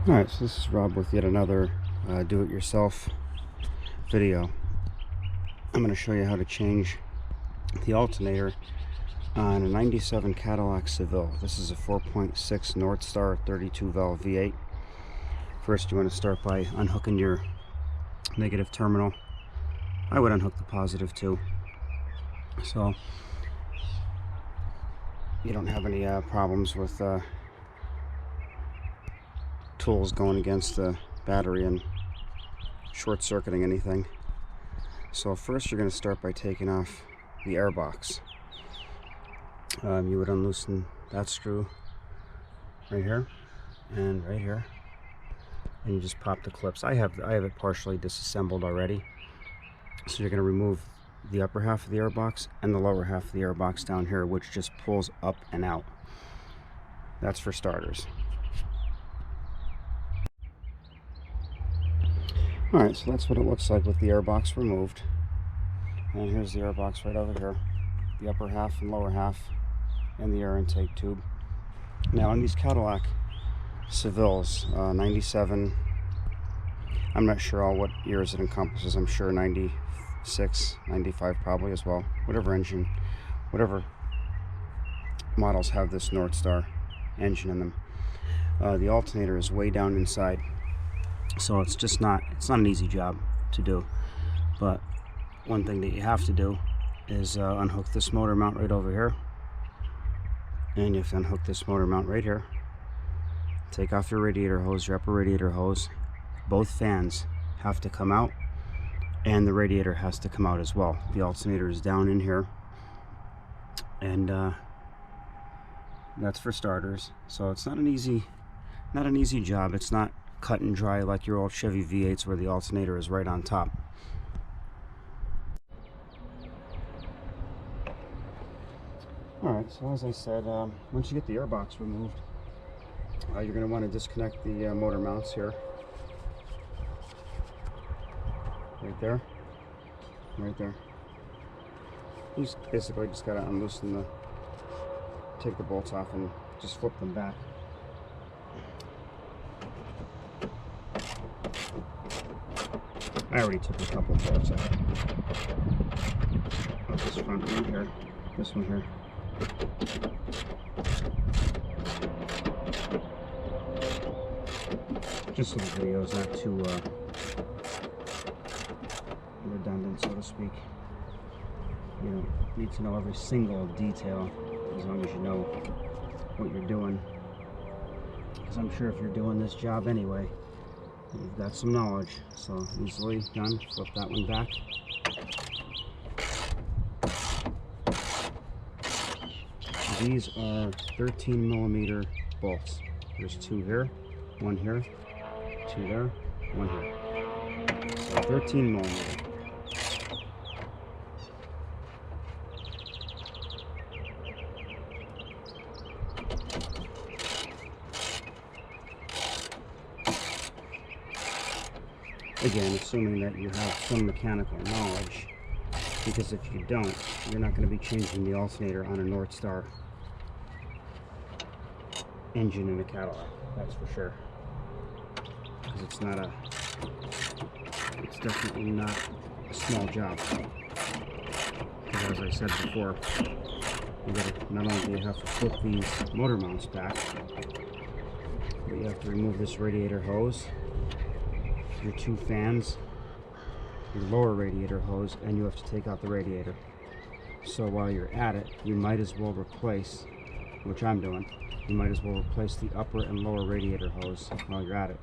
Alright, so this is Rob with yet another do-it-yourself video. I'm going to show you how to change the alternator on a 97 Cadillac Seville. This is a 4.6 Northstar 32 valve V8. First you want to start by unhooking your negative terminal. I would unhook the positive too, so you don't have any problems with tools going against the battery and short-circuiting anything. So first you're going to start by taking off the air box. You would unloosen that screw right here and right here, and you just pop the clips. I have it partially disassembled already. So you're going to remove the upper half of the air box and the lower half of the air box down here, which just pulls up and out. That's for starters. Alright, so that's what it looks like with the air box removed. And here's the air box right over here. The upper half and lower half and the air intake tube. Now on these Cadillac Sevilles, 97, I'm not sure all what years it encompasses. I'm sure 96, 95 probably as well. Whatever engine, whatever models have this Northstar engine in them. The alternator is way down inside. So it's not an easy job to do, but one thing that you have to do is unhook this motor mount right over here, and you have to unhook this motor mount right here. Take off your radiator hose, your upper radiator hose. Both fans have to come out, and the radiator has to come out as well. The alternator is down in here, and that's for starters. So it's not an easy job. It's not cut and dry like your old Chevy V8s where the alternator is right on top. Alright, so as I said, once you get the air box removed, you're going to want to disconnect the motor mounts here. Right there. Right there. You basically just got to unloosen take the bolts off and just flip them back. I already took a couple bolts out of this front one here, this one here. Just so the video is not too redundant, so to speak. You don't need to know every single detail as long as you know what you're doing. Because I'm sure if you're doing this job anyway, you've got some knowledge. So easily done. Flip that one back. These are 13mm bolts. There's two here, one here, two there, one here. So 13mm. Again, assuming that you have some mechanical knowledge, because if you don't, you're not going to be changing the alternator on a Northstar engine in a Cadillac, that's for sure. Because it's definitely not a small job. Because as I said before, not only do you have to flip these motor mounts back, but you have to remove this radiator hose, your two fans, your lower radiator hose, and you have to take out the radiator. So while you're at it, you might as well replace, which I'm doing, you might as well replace the upper and lower radiator hose while you're at it.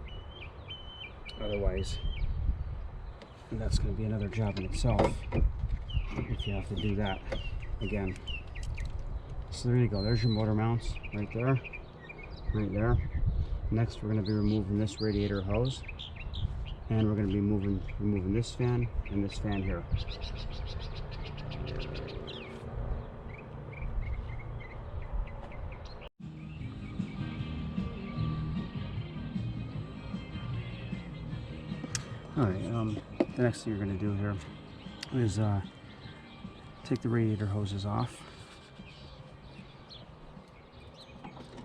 Otherwise, and that's going to be another job in itself if you have to do that again. So there you go, there's your motor mounts right there, right there. Next we're going to be removing this radiator hose, and we're going to be removing this fan and this fan here. Alright, the next thing you're going to do here is take the radiator hoses off.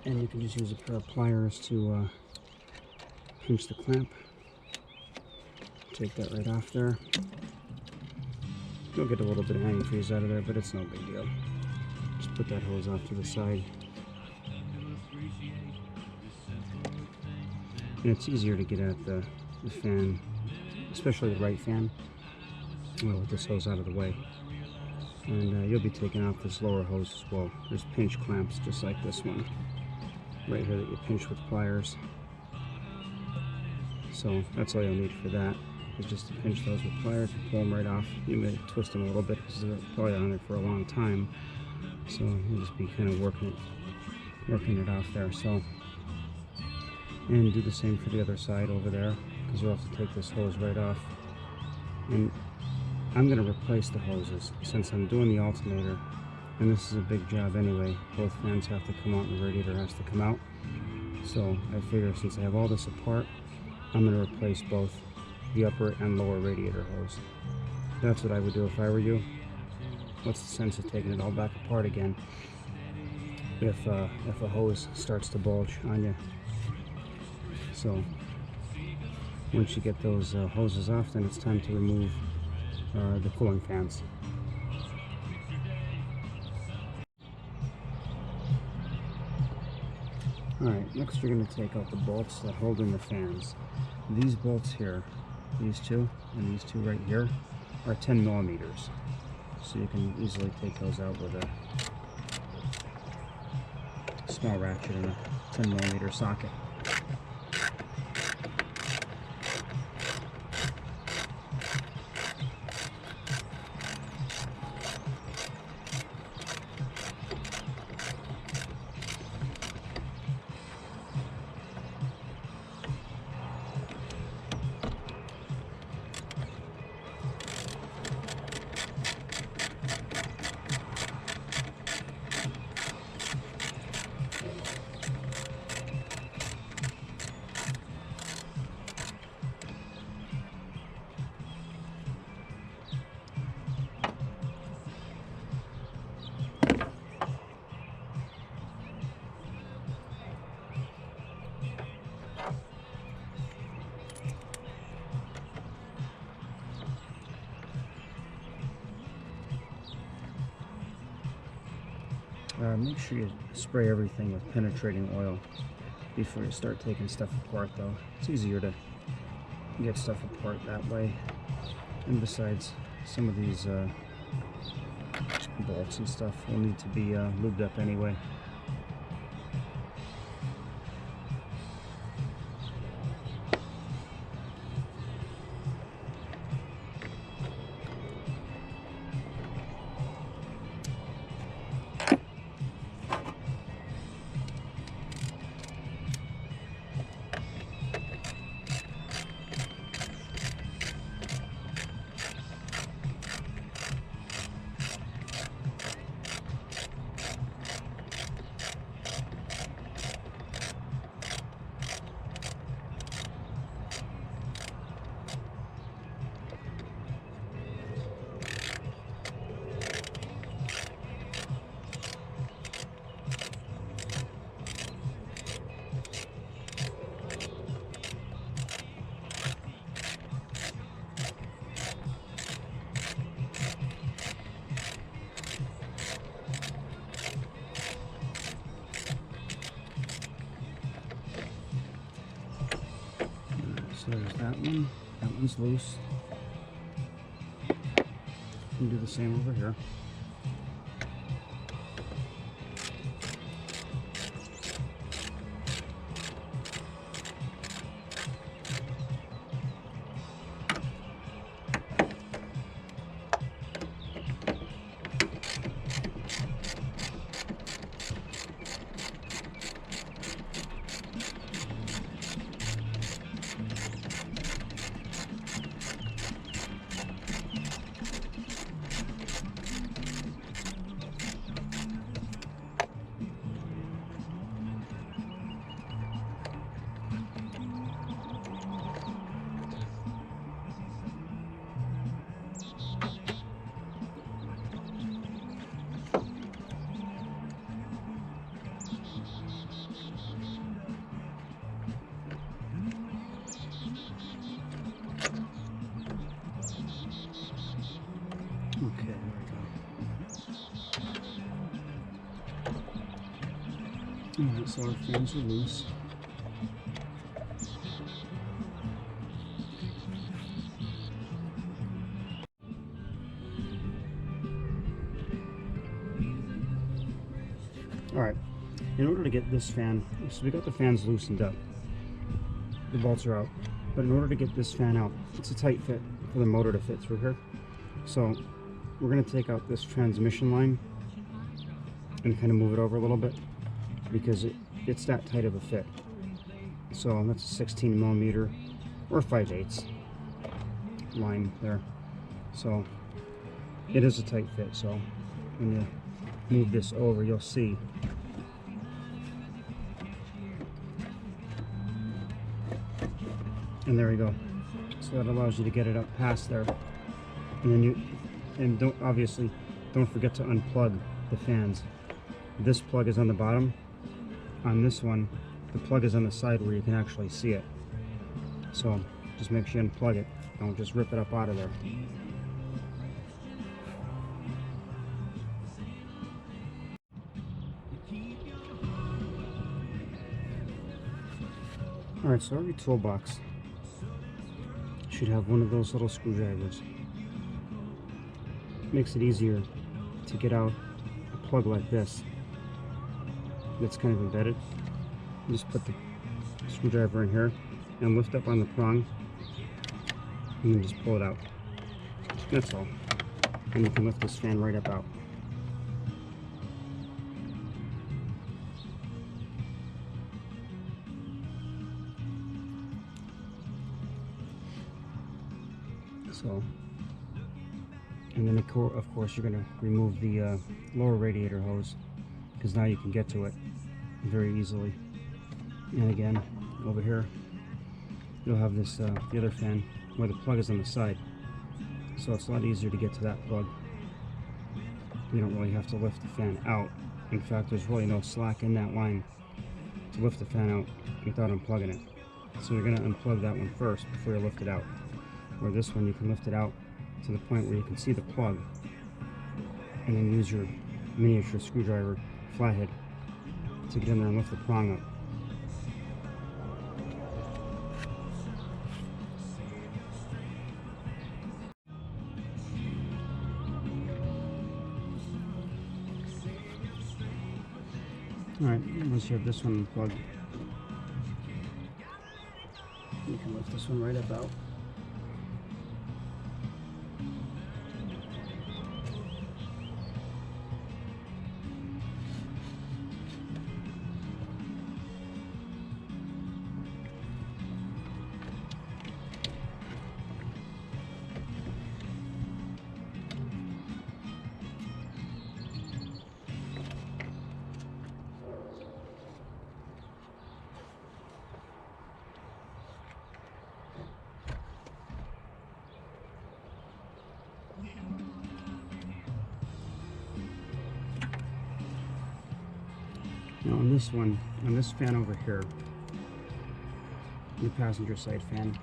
And you can just use a pair of pliers to pinch the clamp, take that right off there. You'll get a little bit of antifreeze out of there, but it's no big deal. Just put that hose off to the side. And it's easier to get at the fan, especially the right fan, with this hose out of the way. And you'll be taking off this lower hose as well. There's pinch clamps just like this one right here that you pinch with pliers. So that's all you'll need for that, is just to pinch those with pliers and pull them right off. You may twist them a little bit because they're probably on there for a long time, so you'll just be kind of working it off there. So, and do the same for the other side over there, because you'll have to take this hose right off. And I'm going to replace the hoses since I'm doing the alternator, and this is a big job anyway. Both fans have to come out and the radiator has to come out. So I figure since I have all this apart, I'm going to replace both the upper and lower radiator hose. That's what I would do if I were you. What's the sense of taking it all back apart again if a hose starts to bulge on you? So once you get those hoses off, then it's time to remove the cooling fans. Alright, next you're going to take out the bolts that hold in the fans. These bolts here, these two and these two right here, are 10 millimeters. So you can easily take those out with a small ratchet and a 10 millimeter socket. Make sure you spray everything with penetrating oil before you start taking stuff apart, though. It's easier to get stuff apart that way. And besides, some of these bolts and stuff will need to be lubed up anyway. So there's that one. That one's loose. You can do the same over here. Alright, so our fans are loose. Alright, in order to get this fan, so we got the fans loosened up. The bolts are out. But in order to get this fan out, it's a tight fit for the motor to fit through here. So we're going to take out this transmission line and kind of move it over a little bit because it's that tight of a fit. So that's a 16 millimeter or 5/8 line there. So it is a tight fit. So when you move this over, you'll see and there we go. So that allows you to get it up past there, and then obviously don't forget to unplug the fans. This plug is on the bottom. On this one, the plug is on the side where you can actually see it. So just make sure you unplug it. Don't just rip it up out of there. Alright, so every toolbox should have one of those little screwdrivers. Makes it easier to get out a plug like this that's kind of embedded. You just put the screwdriver in here and lift up on the prong and then just pull it out. That's all. And you can lift this fan right up out. So, and then of course you're going to remove the lower radiator hose because now you can get to it very easily. And again, over here you'll have this the other fan where the plug is on the side, so it's a lot easier to get to that plug. You don't really have to lift the fan out. In fact, there's really no slack in that line to lift the fan out without unplugging it. So you're going to unplug that one first before you lift it out. Where this one you can lift it out to the point where you can see the plug and then use your miniature screwdriver flathead to get in there and lift the prong up. Alright, once you have this one unplugged, you can lift this one right up out. Now on this one, on this fan over here, the passenger side fan,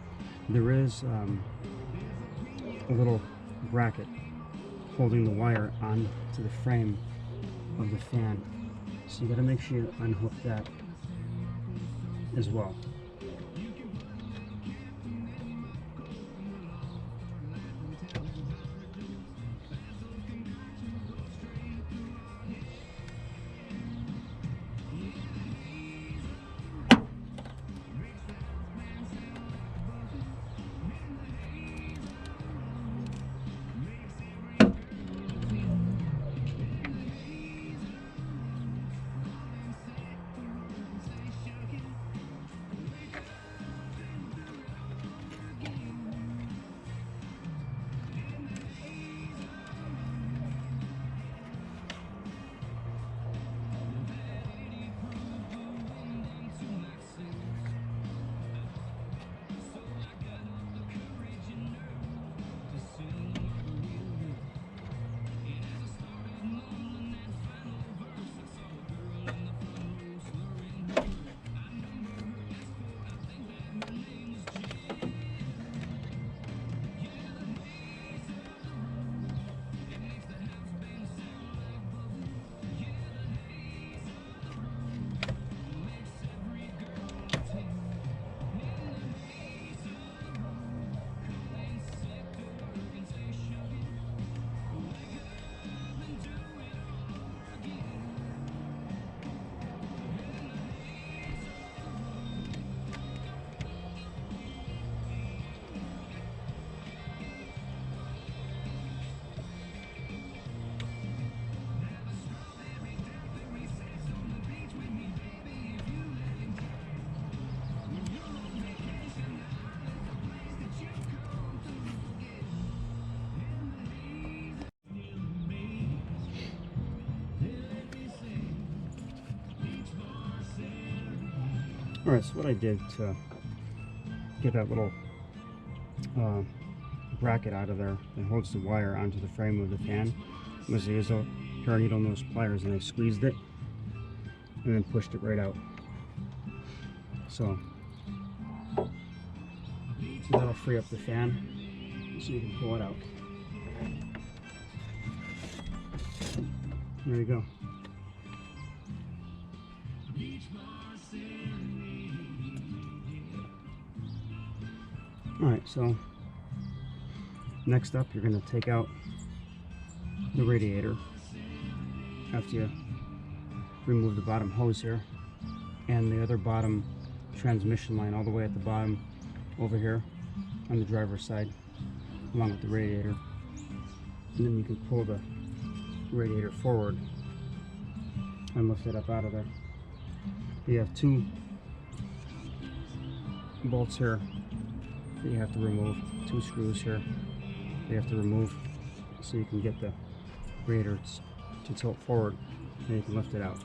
there is a little bracket holding the wire on to the frame of the fan. So you got to make sure you unhook that as well. Alright, so what I did to get that little bracket out of there that holds the wire onto the frame of the fan was I used a pair of needle nose pliers and I squeezed it and then pushed it right out. So that'll free up the fan so you can pull it out. There you go. Alright, so next up you're going to take out the radiator after you remove the bottom hose here and the other bottom transmission line all the way at the bottom over here on the driver's side along with the radiator, and then you can pull the radiator forward and lift it up out of there. You have two bolts here that you have to remove, two screws here you have to remove so you can get the radiator to tilt forward and you can lift it out.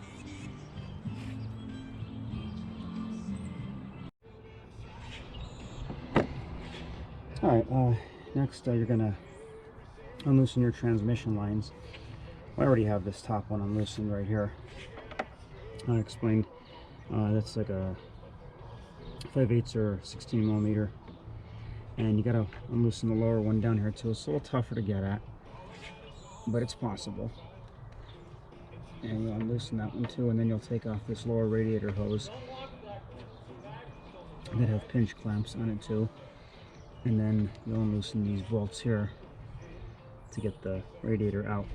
Alright, next you're going to unloosen your transmission lines. I already have this top one unloosened right here. I explained that's like a 5/8 or 16 millimeter, and you got to unloosen the lower one down here too. It's a little tougher to get at, but it's possible. And you'll unloosen that one too, and then you'll take off this lower radiator hose that have pinch clamps on it too, and then you'll unloosen these bolts here to get the radiator out.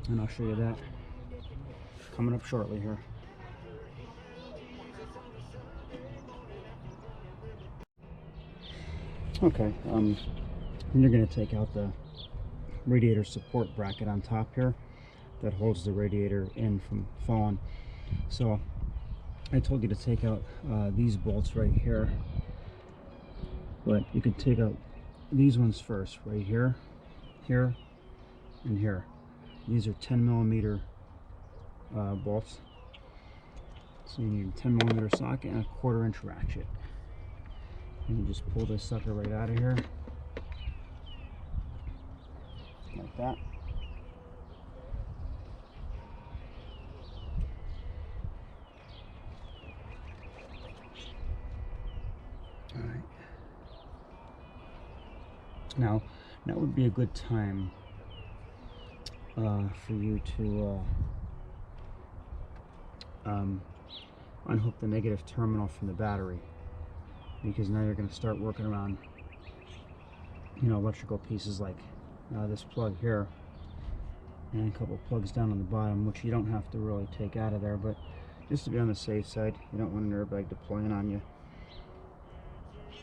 And I'll show you that coming up shortly here. Okay, and you're going to take out the radiator support bracket on top here that holds the radiator in from falling. So I told you to take out these bolts right here, but you could take out these ones first, right here, here, and here. These are 10 millimeter bolts, so you need a 10 millimeter socket and a 1/4 inch ratchet. And you just pull this sucker right out of here like that. Alright, now that would be a good time for you to unhook the negative terminal from the battery, because now you're going to start working around, you know, electrical pieces like this plug here and a couple plugs down on the bottom, which you don't have to really take out of there, but just to be on the safe side, you don't want an airbag deploying on you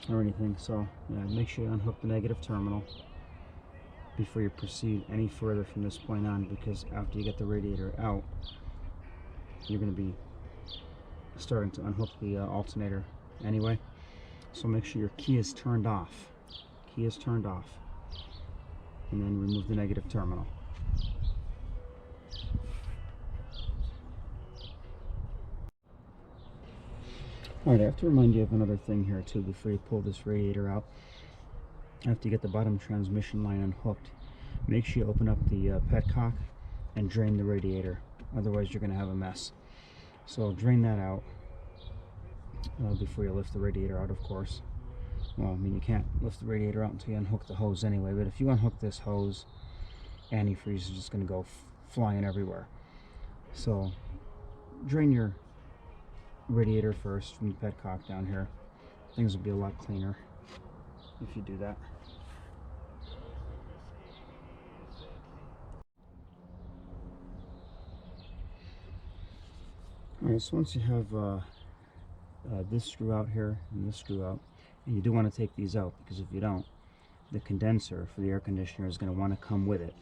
or anything. So yeah, make sure you unhook the negative terminal before you proceed any further from this point on, because after you get the radiator out, you're going to be starting to unhook the alternator anyway. So make sure your key is turned off. Key is turned off, and then remove the negative terminal. Alright, I have to remind you of another thing here too before you pull this radiator out. After you get the bottom transmission line unhooked, make sure you open up the petcock and drain the radiator. Otherwise you're going to have a mess. So drain that out before you lift the radiator out, of course. Well, I mean, you can't lift the radiator out until you unhook the hose anyway, but if you unhook this hose, antifreeze is just going to go flying everywhere. So drain your radiator first from the petcock down here. Things will be a lot cleaner if you do that. Alright, so once you have this screw out here and this screw out, and you do want to take these out, because if you don't, the condenser for the air conditioner is going to want to come with it.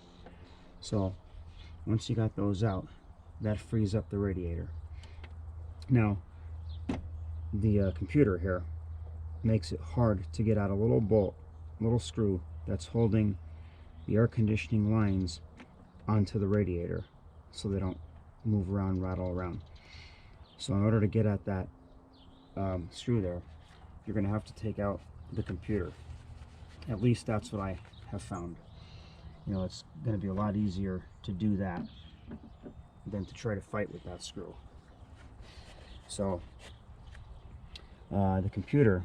So once you got those out, that frees up the radiator. Now the computer here makes it hard to get out a little bolt, little screw that's holding the air conditioning lines onto the radiator so they don't move around, rattle around. So in order to get at that screw there, you're going to have to take out the computer. At least that's what I have found. You know, it's going to be a lot easier to do that than to try to fight with that screw. So the computer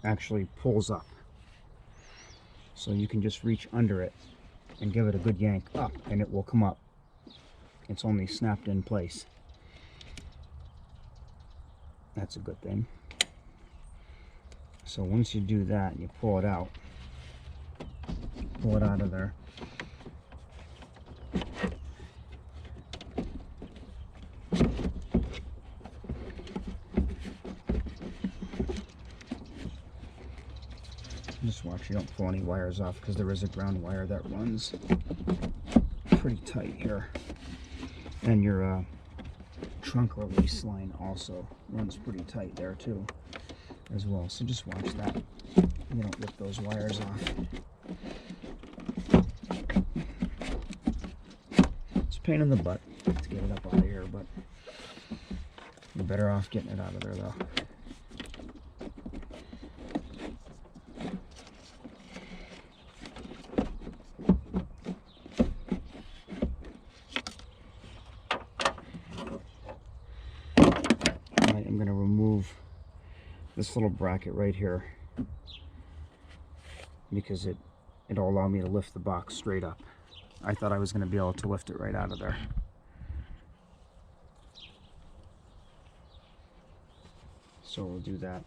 actually pulls up. So you can just reach under it and give it a good yank up and it will come up. It's only snapped in place. That's a good thing. So once you do that and you pull it out of there, just watch you don't pull any wires off, because there is a ground wire that runs pretty tight here, and your trunk release line also runs pretty tight there too as well. So just watch that you don't rip those wires off. It's a pain in the butt to get it up out of here, but you're better off getting it out of there though. I'm going to remove this little bracket right here because it'll allow me to lift the box straight up. I thought I was going to be able to lift it right out of there. So we'll do that.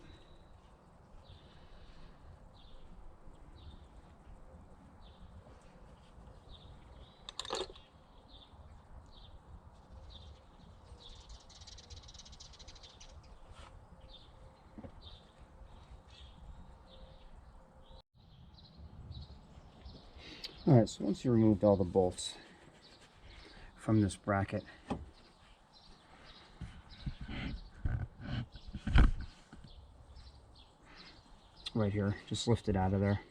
Alright, so once you removed all the bolts from this bracket, right here, just lift it out of there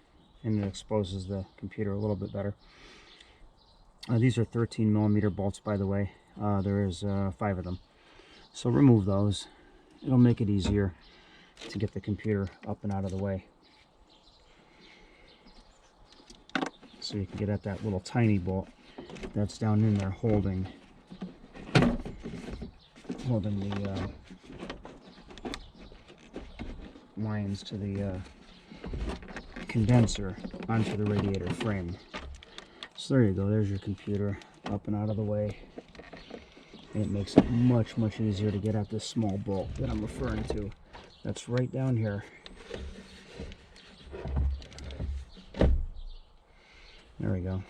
and it exposes the computer a little bit better. These are 13mm bolts, by the way. There is 5 of them. So remove those. It'll make it easier to get the computer up and out of the way. So you can get at that little tiny bolt that's down in there holding the lines to the condenser onto the radiator frame. So there you go, there's your computer up and out of the way. And it makes it much easier to get at this small bolt that I'm referring to. That's right down here. There we go.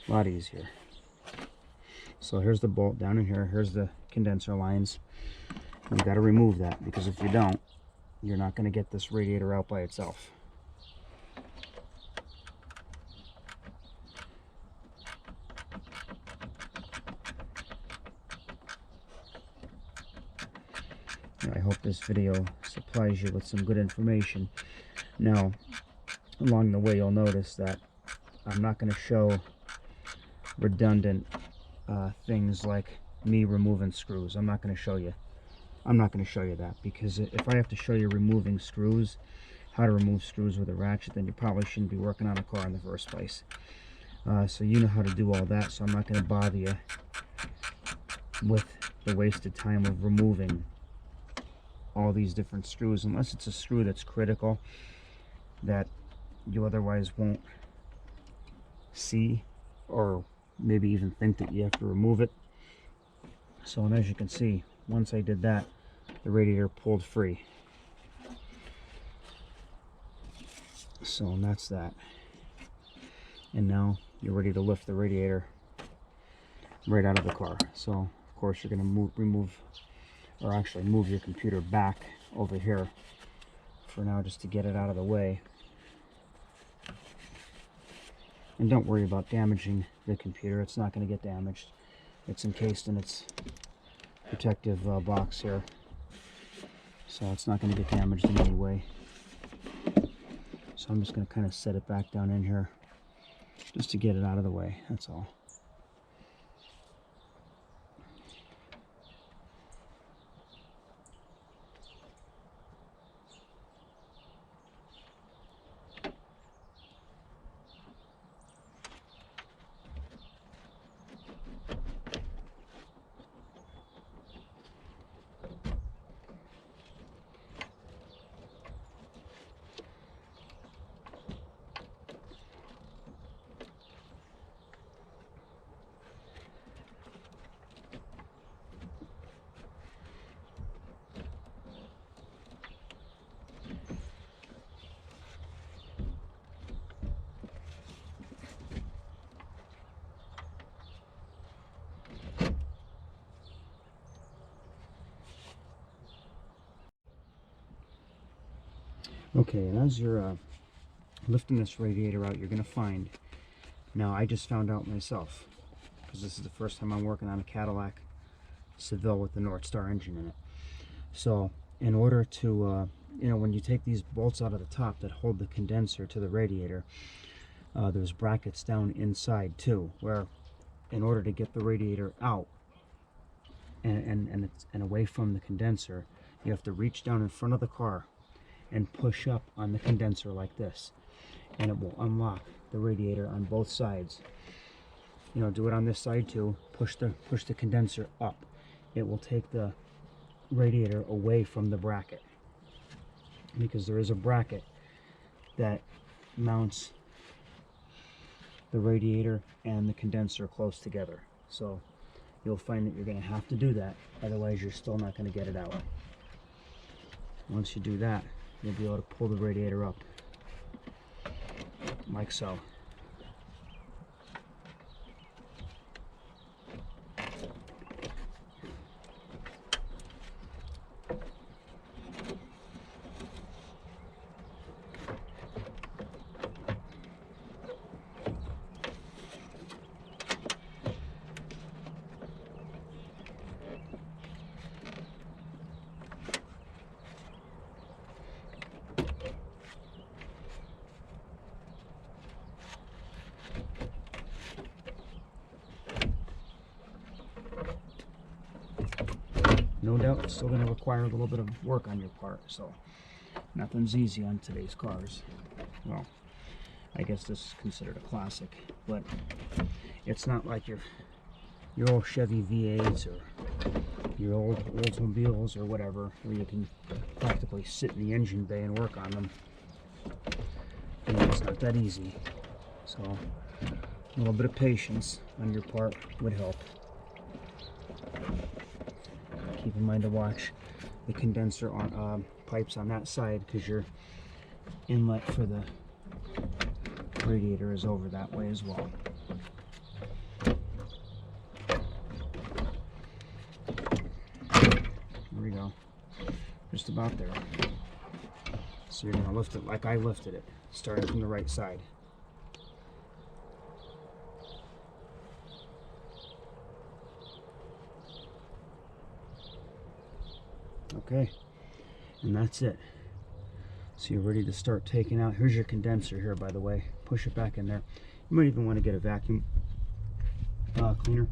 A lot easier. So here's the bolt down in here. Here's the condenser lines. You've got to remove that, because if you don't, you're not going to get this radiator out by itself. I hope this video supplies you with some good information. Now, along the way, you'll notice that I'm not going to show redundant things like me removing screws. I'm not going to show you. I'm not going to show you that, because if I have to show you removing screws, how to remove screws with a ratchet, then you probably shouldn't be working on a car in the first place. So you know how to do all that, so I'm not going to bother you with the wasted time of removing all these different screws, unless it's a screw that's critical that you otherwise won't see, or maybe even think that you have to remove it. So, and as you can see, once I did that, the radiator pulled free. So, and that's that. And now you're ready to lift the radiator right out of the car. So, of course, you're going to move your computer back over here for now, just to get it out of the way. And don't worry about damaging the computer. It's not going to get damaged. It's encased in its protective box here, so it's not going to get damaged in any way. So I'm just going to kind of set it back down in here just to get it out of the way. That's all. Okay, and as you're lifting this radiator out, you're going to find, now I just found out myself, because this is the first time I'm working on a Cadillac Seville with the Northstar engine in it. So in order to, you know, when you take these bolts out of the top that hold the condenser to the radiator, there's brackets down inside too, where in order to get the radiator out and away from the condenser, you have to reach down in front of the car and push up on the condenser like this, and it will unlock the radiator on both sides. You know, do it on this side too. Push the condenser up. It will take the radiator away from the bracket, because there is a bracket that mounts the radiator and the condenser close together. So you'll find that you're going to have to do that, otherwise you're still not going to get it out. Once you do that, you'll be able to pull the radiator up like so. No doubt it's still going to require a little bit of work on your part, so nothing's easy on today's cars. Well, I guess this is considered a classic, but it's not like your old Chevy V8s or your old Oldsmobiles or whatever, where you can practically sit in the engine bay and work on them. And it's not that easy, so a little bit of patience on your part would help. Keep in mind to watch the condenser on pipes on that side, because your inlet for the radiator is over that way as well. There we go, just about there. So you're going to lift it like I lifted it, starting from the right side. Okay, and that's it. So you're ready to start taking out. Here's your condenser here, by the way. Push it back in there. You might even want to get a vacuum cleaner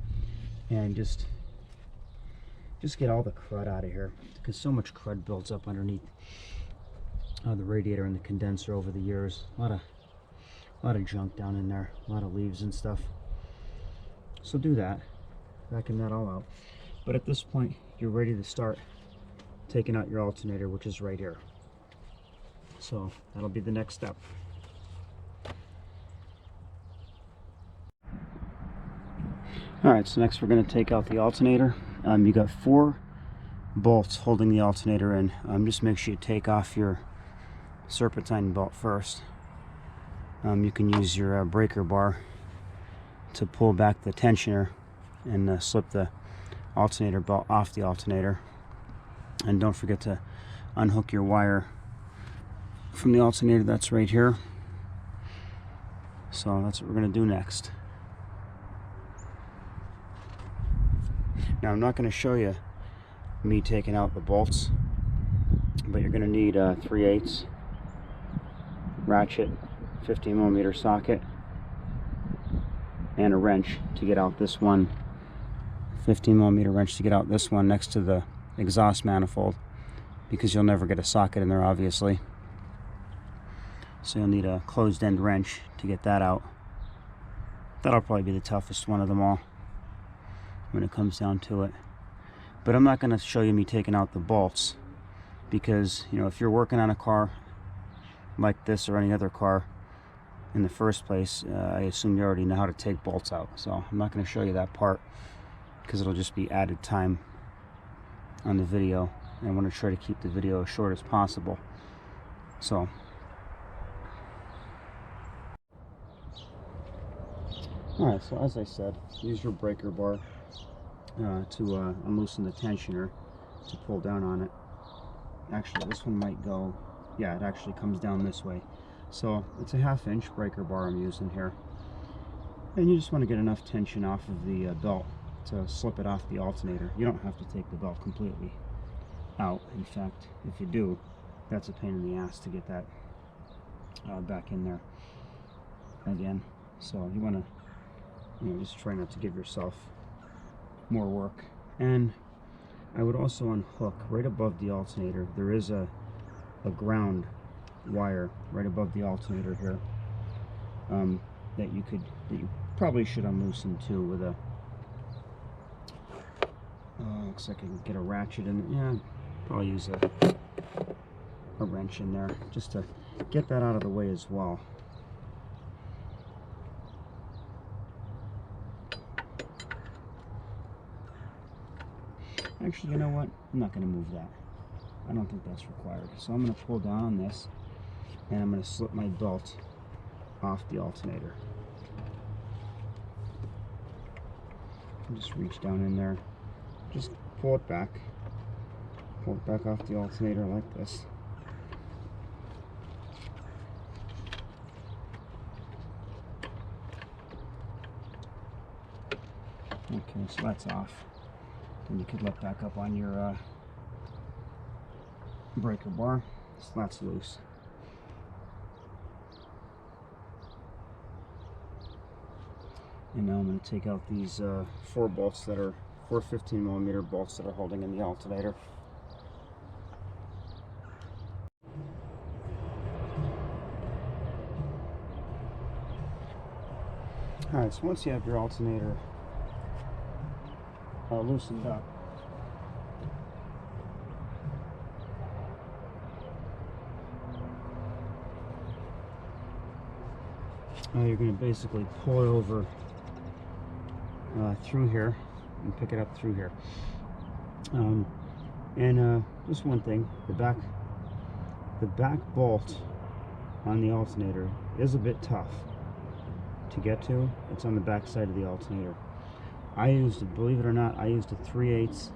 and just get all the crud out of here, because so much crud builds up underneath the radiator and the condenser over the years. A lot of junk down in there, a lot of leaves and stuff. So do that, vacuum that all out. But at this point, you're ready to start taking out your alternator, which is right here. So that'll be the next step. Alright, so next we're going to take out the alternator. You got 4 bolts holding the alternator in. Just make sure you take off your serpentine bolt first. You can use your breaker bar to pull back the tensioner and slip the alternator bolt off the alternator. And don't forget to unhook your wire from the alternator that's right here. So that's what we're going to do next. Now I'm not going to show you me taking out the bolts, but you're going to need a 3/8 ratchet, 15mm socket, and a wrench to get out this one. 15mm wrench to get out this one next to the exhaust manifold, because you'll never get a socket in there, obviously. So you'll need a closed end wrench to get that out. That'll probably be the toughest one of them all when it comes down to it. But I'm not going to show you me taking out the bolts, because, you know, if you're working on a car like this or any other car in the first place, I assume you already know how to take bolts out. So I'm not going to show you that part, because it'll just be added time on the video, and I want to try to keep the video as short as possible. So alright, so as I said, use your breaker bar to unloosen the tensioner to pull down on it. Actually, this one might go yeah, it actually comes down this way. So it's a 1/2 inch breaker bar I'm using here. And you just want to get enough tension off of the belt to slip it off the alternator. You don't have to take the belt completely out. In fact, if you do, that's a pain in the ass to get that back in there again. So you want to, just try not to give yourself more work. And I would also unhook right above the alternator. There is a ground wire right above the alternator here that you probably should unloosen too with a looks like I can get a ratchet in. Yeah, probably use a wrench in there just to get that out of the way as well. Actually, you know what? I'm not going to move that. I don't think that's required. So I'm going to pull down on this, and I'm going to slip my belt off the alternator. And just reach down in there. Just pull it back. Pull it back off the alternator like this. Okay, so that's off. Then you could let back up on your breaker bar. So that's loose. And now I'm going to take out these 4 bolts that are 4 15mm bolts that are holding in the alternator. Alright, so once you have your alternator loosened up, you're going to basically pull it over through here and pick it up through here. Just one thing, the back bolt on the alternator is a bit tough to get to. It's on the back side of the alternator. I used, believe it or not, I used a 3/8.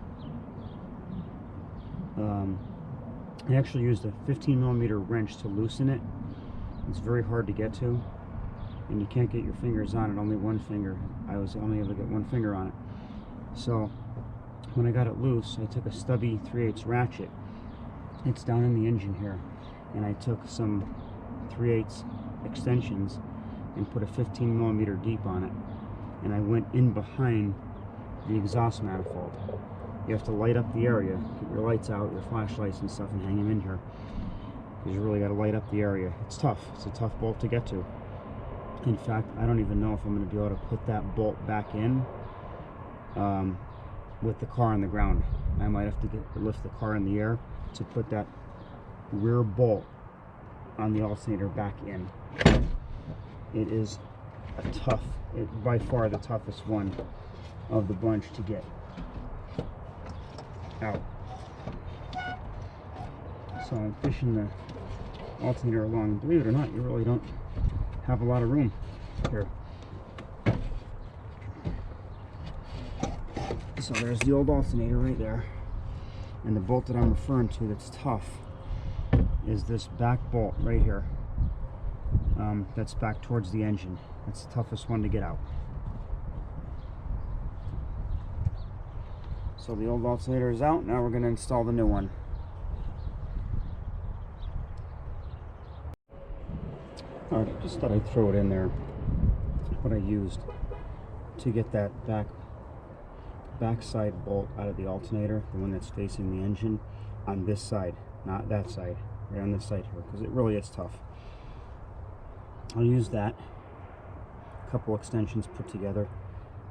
I actually used a 15mm wrench to loosen it. It's very hard to get to, and you can't get your fingers on it, only one finger. I was only able to get one finger on it. So when I got it loose, I took a stubby 3/8 ratchet. It's down in the engine here, and I took some 3/8 extensions and put a 15mm deep on it, and I went in behind the exhaust manifold. You have to light up the area, get your lights out, your flashlights and stuff, and hang them in here, because you really got to light up the area. It's tough. It's a tough bolt to get to. In fact, I don't even know if I'm going to be able to put that bolt back in with the car on the ground. I might have to lift the car in the air to put that rear bolt on the alternator back in. It is by far the toughest one of the bunch to get out. So I'm pushing the alternator along. Believe it or not, you really don't have a lot of room here. So there's the old alternator right there, and the bolt that I'm referring to that's tough is this back bolt right here. That's back towards the engine. That's the toughest one to get out. So the old alternator is out. Now we're going to install the new one. Alright, just thought I'd throw it in there, what I used to get that backside bolt out of the alternator, the one that's facing the engine, on this side, not that side, right on this side here, because it really is tough. I'll use that. A couple extensions put together.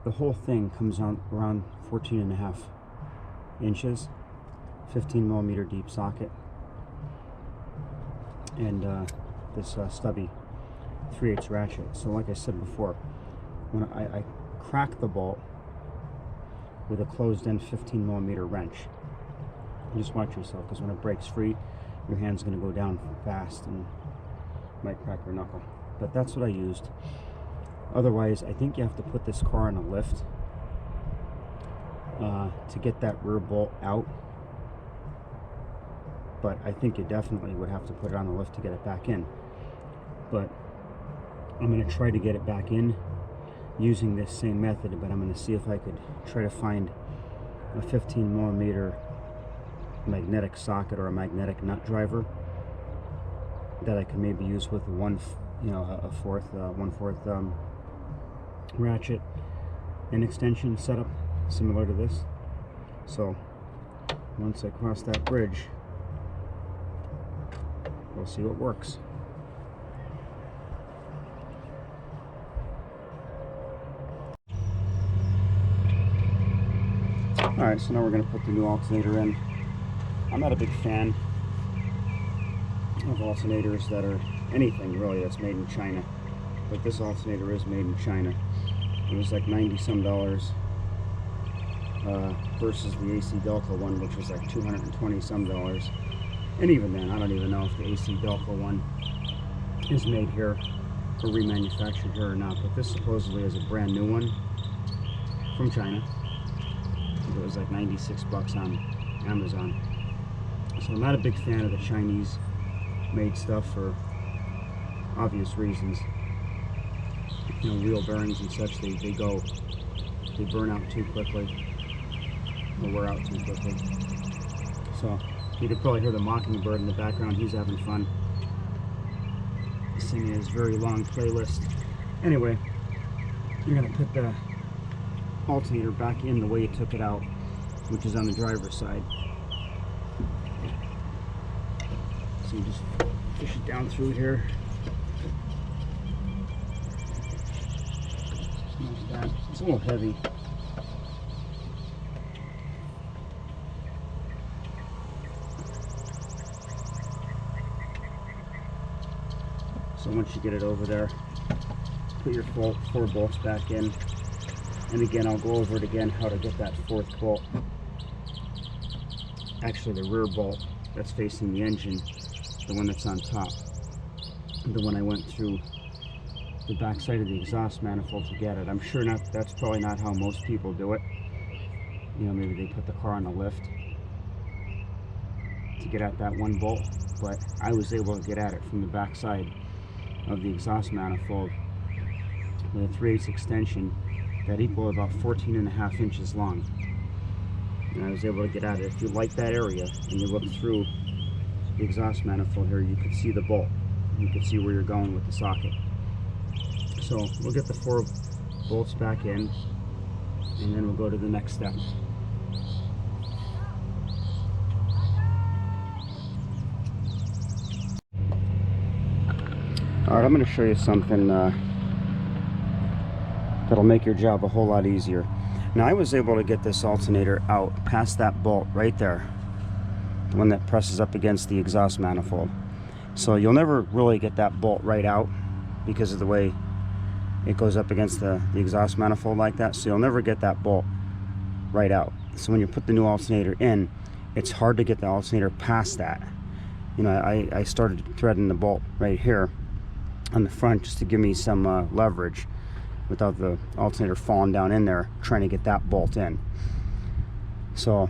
The whole thing comes out around 14.5 inches, 15mm deep socket, and this stubby 3/8 ratchet. So like I said before, when I crack the bolt with a closed-end 15mm wrench, just watch yourself, because when it breaks free, your hand's going to go down fast and might crack your knuckle. But that's what I used. Otherwise, I think you have to put this car on a lift to get that rear bolt out, but I think you definitely would have to put it on the lift to get it back in. But I'm going to try to get it back in using this same method, but I'm going to see if I could try to find a 15mm magnetic socket or a magnetic nut driver that I can maybe use with one, a one-fourth ratchet and extension setup similar to this. So once I cross that bridge, we'll see what works. Alright, so now we're going to put the new alternator in. I'm not a big fan of alternators that are anything really that's made in China, but this alternator is made in China. It was like $90 some versus the AC Delco one, which was like $220 some. And even then, I don't even know if the AC Delco one is made here or remanufactured here or not, but this supposedly is a brand new one from China. It was like 96 bucks on Amazon. So I'm not a big fan of the Chinese made stuff for obvious reasons. Wheel bearings and such, they burn out too quickly, or wear out too quickly. So you could probably hear the mockingbird in the background. He's having fun singing his very long playlist. Anyway, you're going to put the alternator back in the way you took it out, which is on the driver's side. So you just fish it down through here. It's a little heavy. So once you get it over there, put your four bolts back in. And again, I'll go over it again, how to get that fourth bolt. Actually, the rear bolt that's facing the engine, the one that's on top. The one I went through the back side of the exhaust manifold to get it. I'm sure that's probably not how most people do it. Maybe they put the car on the lift to get at that one bolt, but I was able to get at it from the back side of the exhaust manifold with a 3/8 extension that equaled about 14.5 inches long. And I was able to get at it. If you like that area and you look through the exhaust manifold here, you could see the bolt. You could see where you're going with the socket. So we'll get the 4 bolts back in, and then we'll go to the next step. Alright, I'm going to show you something that'll make your job a whole lot easier. Now, I was able to get this alternator out past that bolt right there, the one that presses up against the exhaust manifold. So you'll never really get that bolt right out because of the way it goes up against the exhaust manifold like that. So you'll never get that bolt right out. So when you put the new alternator in, it's hard to get the alternator past that. I started threading the bolt right here on the front just to give me some leverage without the alternator falling down in there trying to get that bolt in. So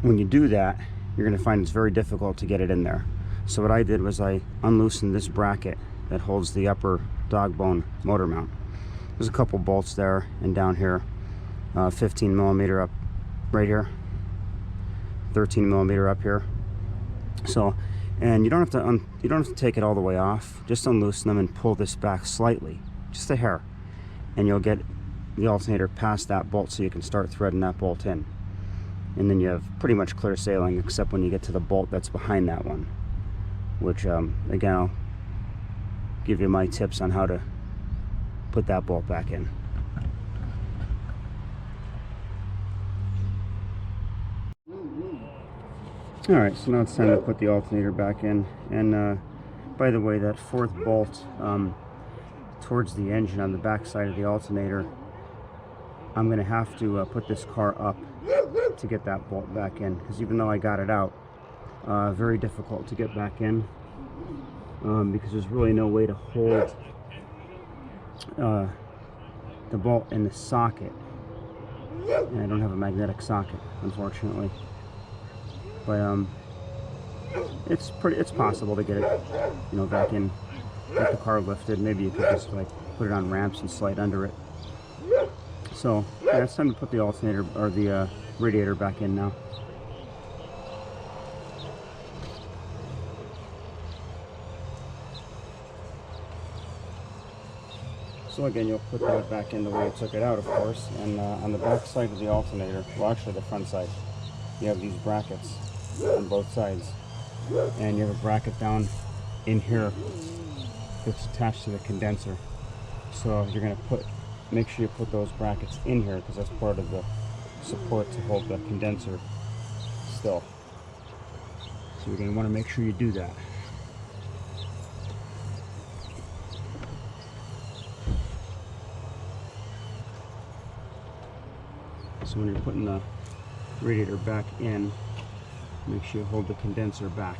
when you do that, you're going to find it's very difficult to get it in there. So what I did was I unloosened this bracket that holds the upper dog bone motor mount. There's a couple bolts there and down here, 15mm up right here, 13mm up here. So, and you don't have to take it all the way off. Just unloosen them and pull this back slightly, just a hair, and you'll get the alternator past that bolt, so you can start threading that bolt in. And then you have pretty much clear sailing, except when you get to the bolt that's behind that one, which again, I'll give you my tips on how to put that bolt back in. Alright, so now it's time to put the alternator back in. And by the way, that 4th bolt towards the engine on the back side of the alternator, I'm going to have to put this car up to get that bolt back in, because even though I got it out, very difficult to get back in, because there's really no way to hold the bolt in the socket, and I don't have a magnetic socket, unfortunately. But it's possible to get it, you know, back in, get the car lifted. Maybe you could just like put it on ramps and slide under it. So yeah, it's time to put the alternator or the radiator back in now. So again, you'll put that back in the way you took it out, of course, and on the back side of the alternator, well actually the front side, you have these brackets on both sides, and you have a bracket down in here that's attached to the condenser. So you're going to make sure you put those brackets in here because that's part of the support to hold the condenser still. So you're going to want to make sure you do that. So when you're putting the radiator back in, make sure you hold the condenser back.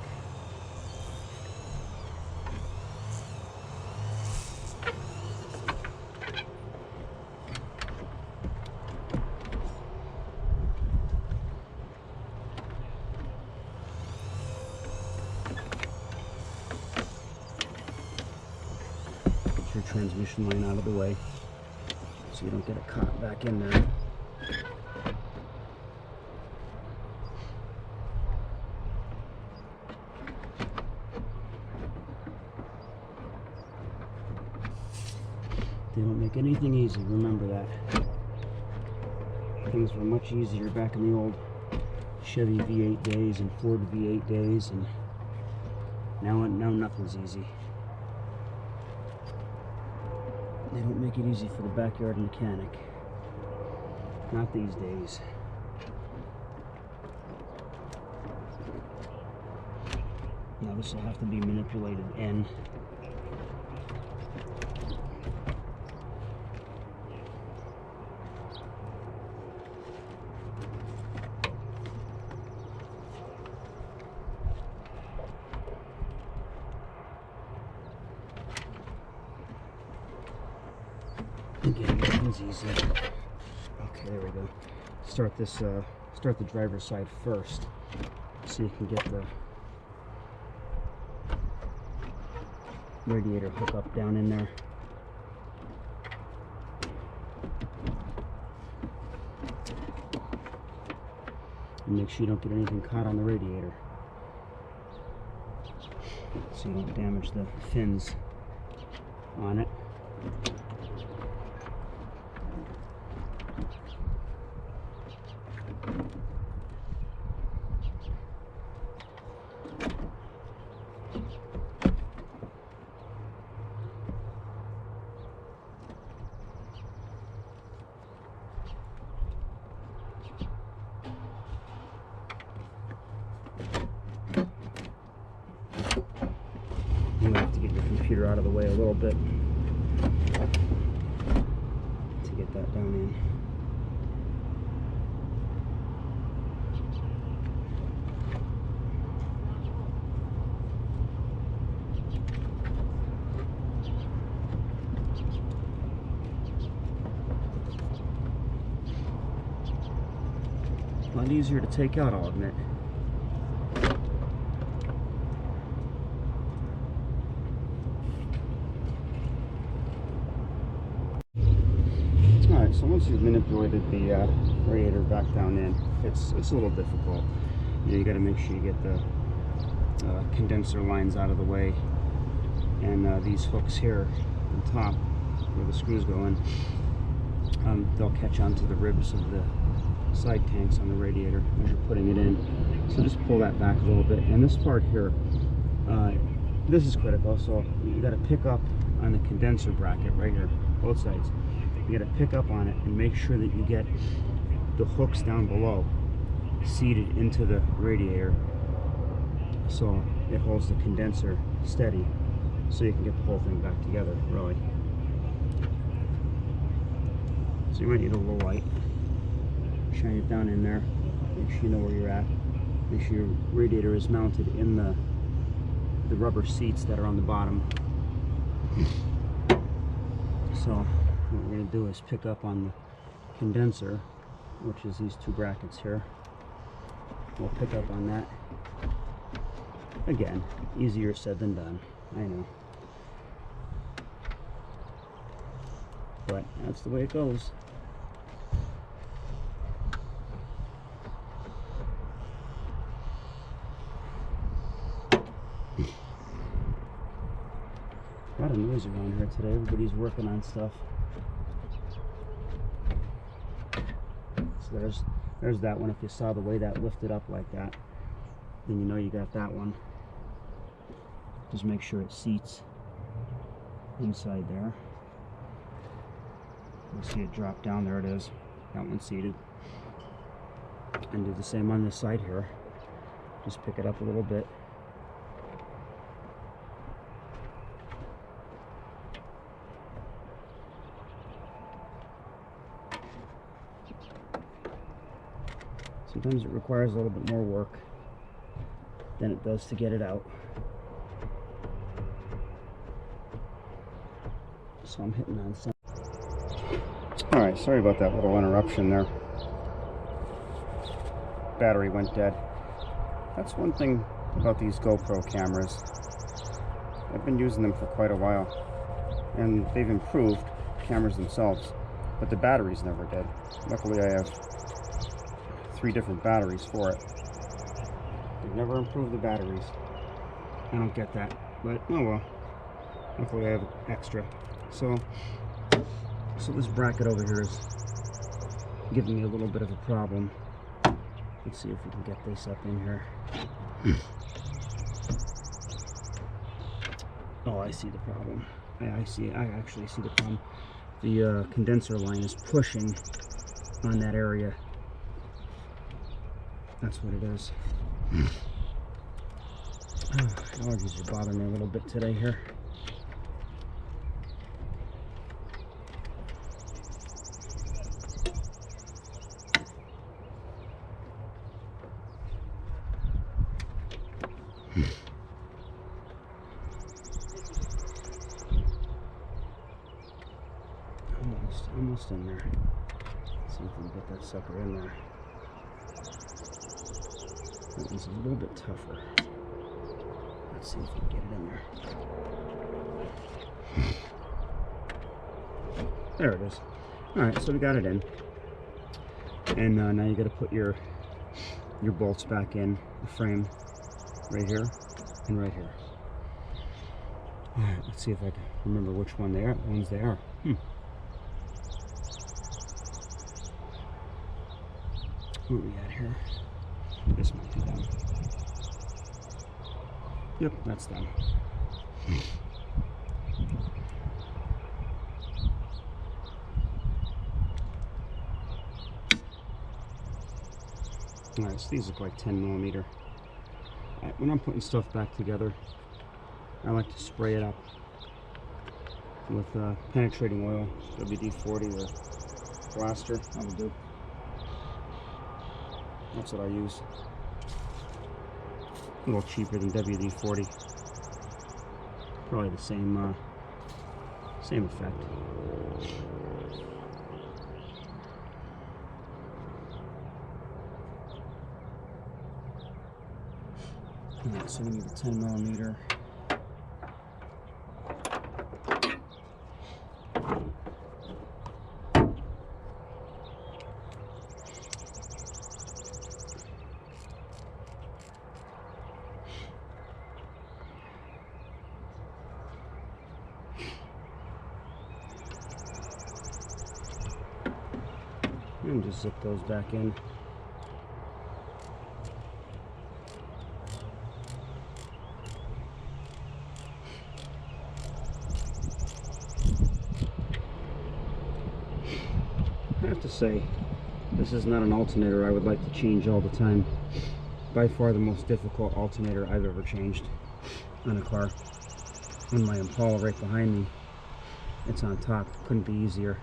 Get your transmission line out of the way so you don't get it caught back in there. They don't make anything easy, remember that. Things were much easier back in the old Chevy V8 days and Ford V8 days, and now nothing's easy. They don't make it easy for the backyard mechanic. Not these days. Now this will have to be manipulated in. Again, nothing's easy. Okay, there we go. Start the driver's side first, so you can get the radiator hookup down in there. And make sure you don't get anything caught on the radiator, so you don't damage the fins on it. You might have to get your computer out of the way a little bit to get that down in. A lot easier to take out, I'll admit. Alright, so once you've manipulated the radiator back down in, it's a little difficult. You got to make sure you get the condenser lines out of the way, and these hooks here on top where the screws go in, they'll catch onto the ribs of the side tanks on the radiator as you're putting it in. So just pull that back a little bit, and this part here, this is critical. So you got to pick up on the condenser bracket right here, both sides. You got to pick up on it and make sure that you get the hooks down below seated into the radiator, so it holds the condenser steady, so you can get the whole thing back together, really. So you might need a little light. Shine it down in there, make sure you know where you're at. Make sure your radiator is mounted in the rubber seats that are on the bottom. So what we're going to do is pick up on the condenser, which is these two brackets here. We'll pick up on that Again, easier said than done, I know. But that's the way it goes. A lot of noise around here today. Everybody's working on stuff. So there's that one. If you saw the way that lifted up like that, then you know you got that one. Just make sure it seats inside there. You'll see it drop down. There it is. That one's seated. And do the same on this side here. Just pick it up a little bit. Sometimes it requires a little bit more work than it does to get it out. So I'm hitting on some. Alright, sorry about that little interruption there. Battery went dead. That's one thing about these GoPro cameras. I've been using them for quite a while, and they've improved cameras themselves, but the battery's never dead. Luckily I have 3 different batteries for it. They've never improved the batteries. I don't get that, but oh well. Luckily I have extra. So this bracket over here is giving me a little bit of a problem. Let's see if we can get this up in here. Oh, I see the problem. I actually see the problem. The condenser line is pushing on that area. That's what it is. Allergies are bothering me a little bit today here. Almost in there. Let's see if we can get that sucker in there. That one's a little bit tougher. Let's see if we can get it in there. There it is. Alright, so we got it in. And now you got to put your bolts back in the frame right here and right here. Alright, let's see if I can remember which ones they are. What are we at here? This might be them. Yep, that's them. Alright, so these look like 10mm. When I'm putting stuff back together, I like to spray it up with penetrating oil, WD-40 or Blaster. That'll do. That's what I use. A little cheaper than WD-40. Probably the same effect. Alright, so we need a 10mm. And just zip those back in. I have to say, this is not an alternator I would like to change all the time. By far the most difficult alternator I've ever changed on a car. On my Impala right behind me, it's on top. Couldn't be easier.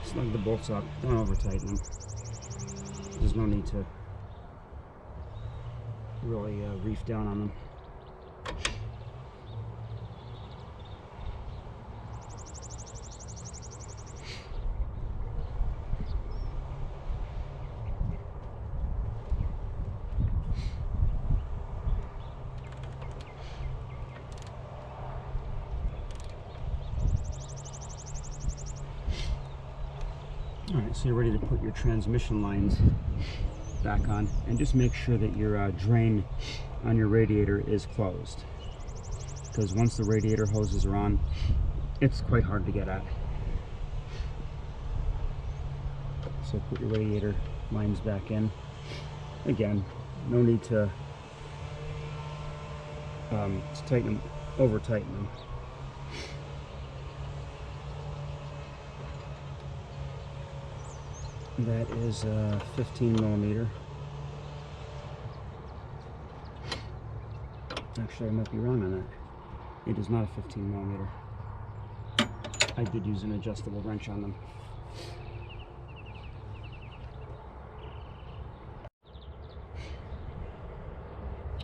Snug the bolts up, don't over tighten them. There's no need to really reef down on them. Alright, so you're ready to put your transmission lines back on, and just make sure that your drain on your radiator is closed, because once the radiator hoses are on, it's quite hard to get at. So put your radiator lines back in. Again, no need to tighten them, over tighten them. That is 15 millimeter. Actually, I might be wrong on that. It is not a 15 millimeter. I did use an adjustable wrench on them.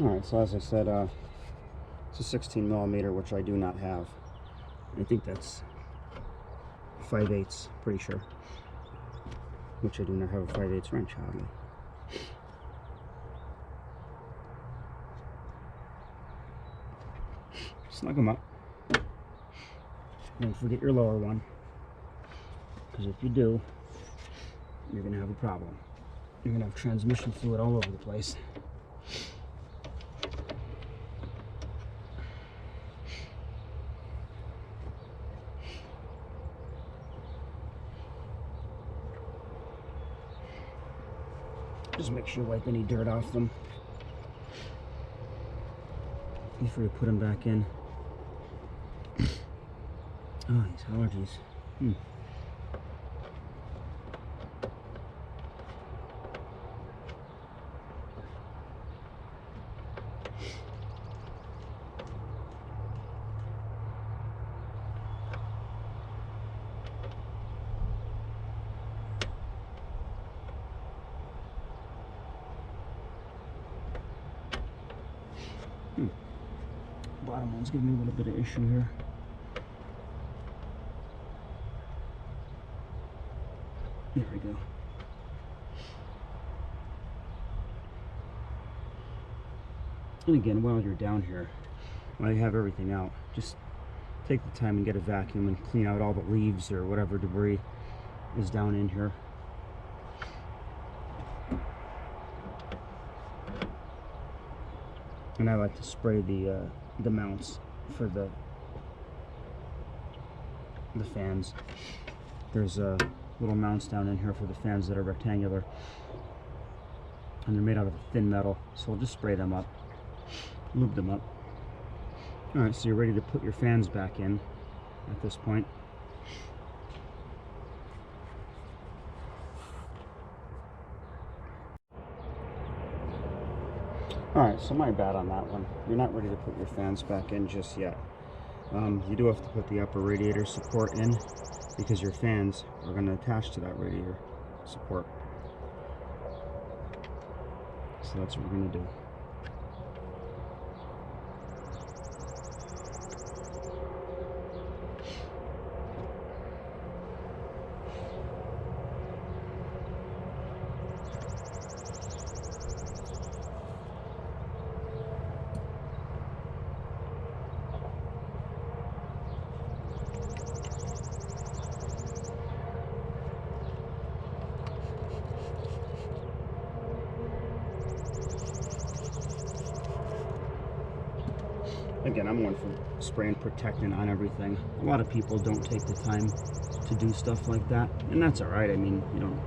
Alright, so as I said, it's a 16 millimeter, which I do not have. I think that's 5/8, pretty sure. Which I do not have a 5/8 wrench, oddly. Snug them up. Don't forget your lower one, because if you do, you're going to have a problem. You're going to have transmission fluid all over the place. Just make sure you wipe any dirt off them before you put them back in. Oh, these allergies. Bottom one's giving me a little bit of issue here. There we go. And again, while you're down here, while you have everything out, just take the time and get a vacuum and clean out all the leaves or whatever debris is down in here. And I like to spray the mounts for the fans. There's little mounts down in here for the fans that are rectangular, and they're made out of thin metal, so we'll just spray them up, lube them up. Alright, so you're ready to put your fans back in at this point. Alright, so my bad on that one. You're not ready to put your fans back in just yet. You do have to put the upper radiator support in, because your fans are going to attach to that radiator support. So that's what we're going to do. Again, I'm one for spraying protectant on everything. A lot of people don't take the time to do stuff like that, and that's alright. I mean, you don't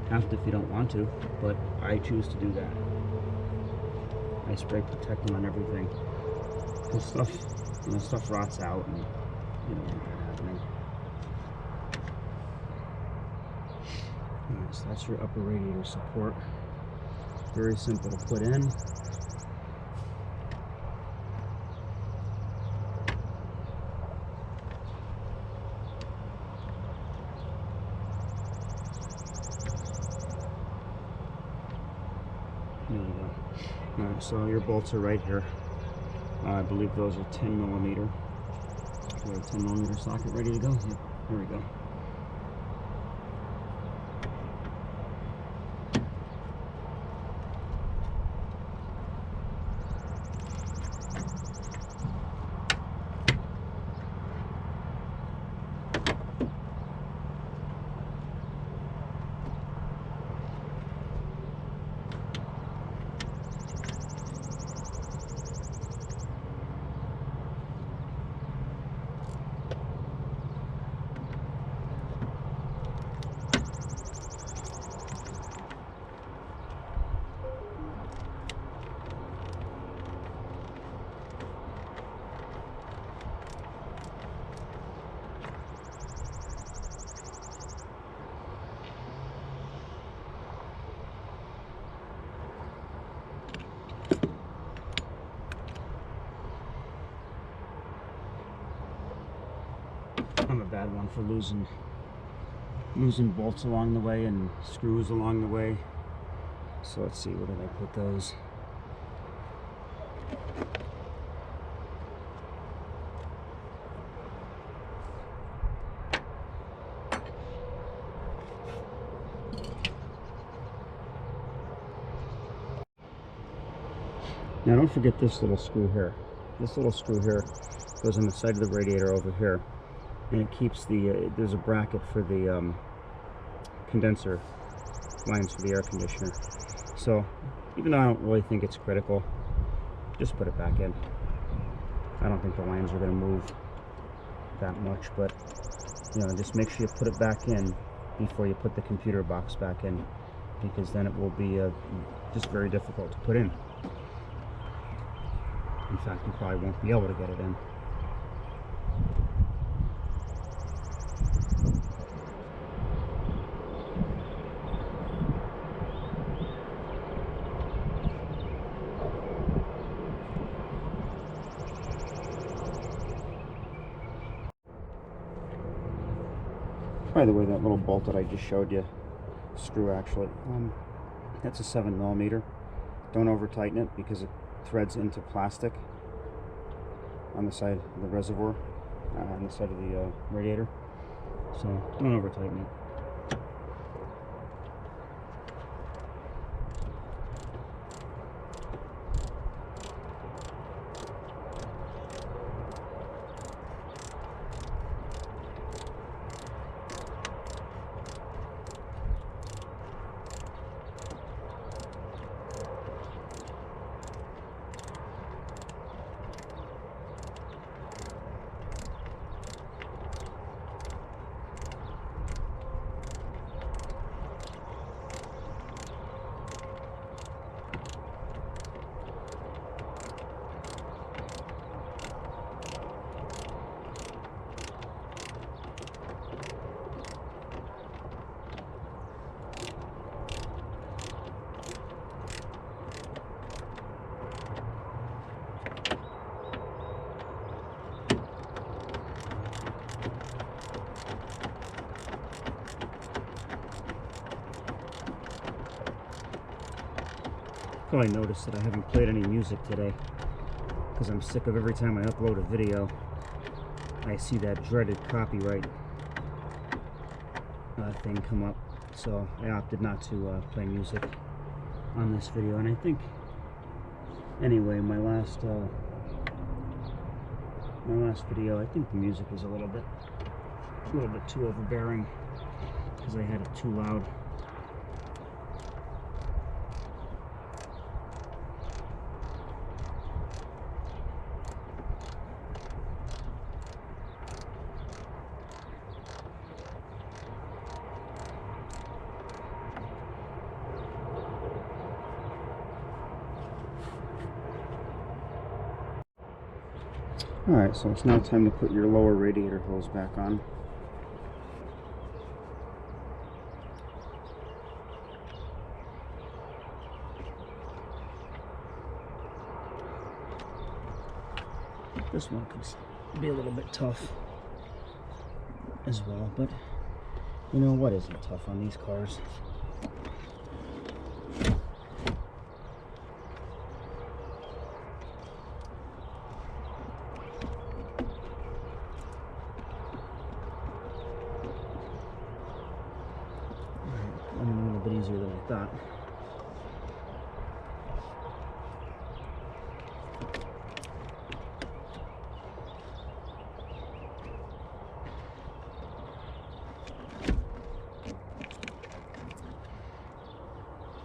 have to if you don't want to, but I choose to do that. I spray protectant on everything, because stuff rots out, and you don't want that happening. Alright, so that's your upper radiator support. Very simple to put in. There we go. Alright, so your bolts are right here. I believe those are 10 millimeter. We have a 10 millimeter socket ready to go. Yep, there we go. I'm a bad one for losing bolts along the way and screws along the way. So let's see, where did I put those? Now don't forget this little screw here. This little screw here goes on the side of the radiator over here, and it keeps the, there's a bracket for the condenser lines for the air conditioner. So even though I don't really think it's critical, just put it back in. I don't think the lines are going to move that much, but you know, just make sure you put it back in before you put the computer box back in, because then it will be just very difficult to put in. In fact, you probably won't be able to get it in. By the way, that little bolt that I just showed you, screw actually, that's a 7mm. Don't over tighten it because it threads into plastic on the side of the reservoir, on the side of the radiator. So don't over tighten it. Probably noticed that I haven't played any music today because I'm sick of every time I upload a video I see that dreaded copyright thing come up, so I opted not to play music on this video. And I think anyway, my last video, I think the music was a little bit too overbearing because I had it too loud. Alright, so it's now time to put your lower radiator hose back on. This one could be a little bit tough as well, but you know what isn't tough on these cars? Easier than I thought.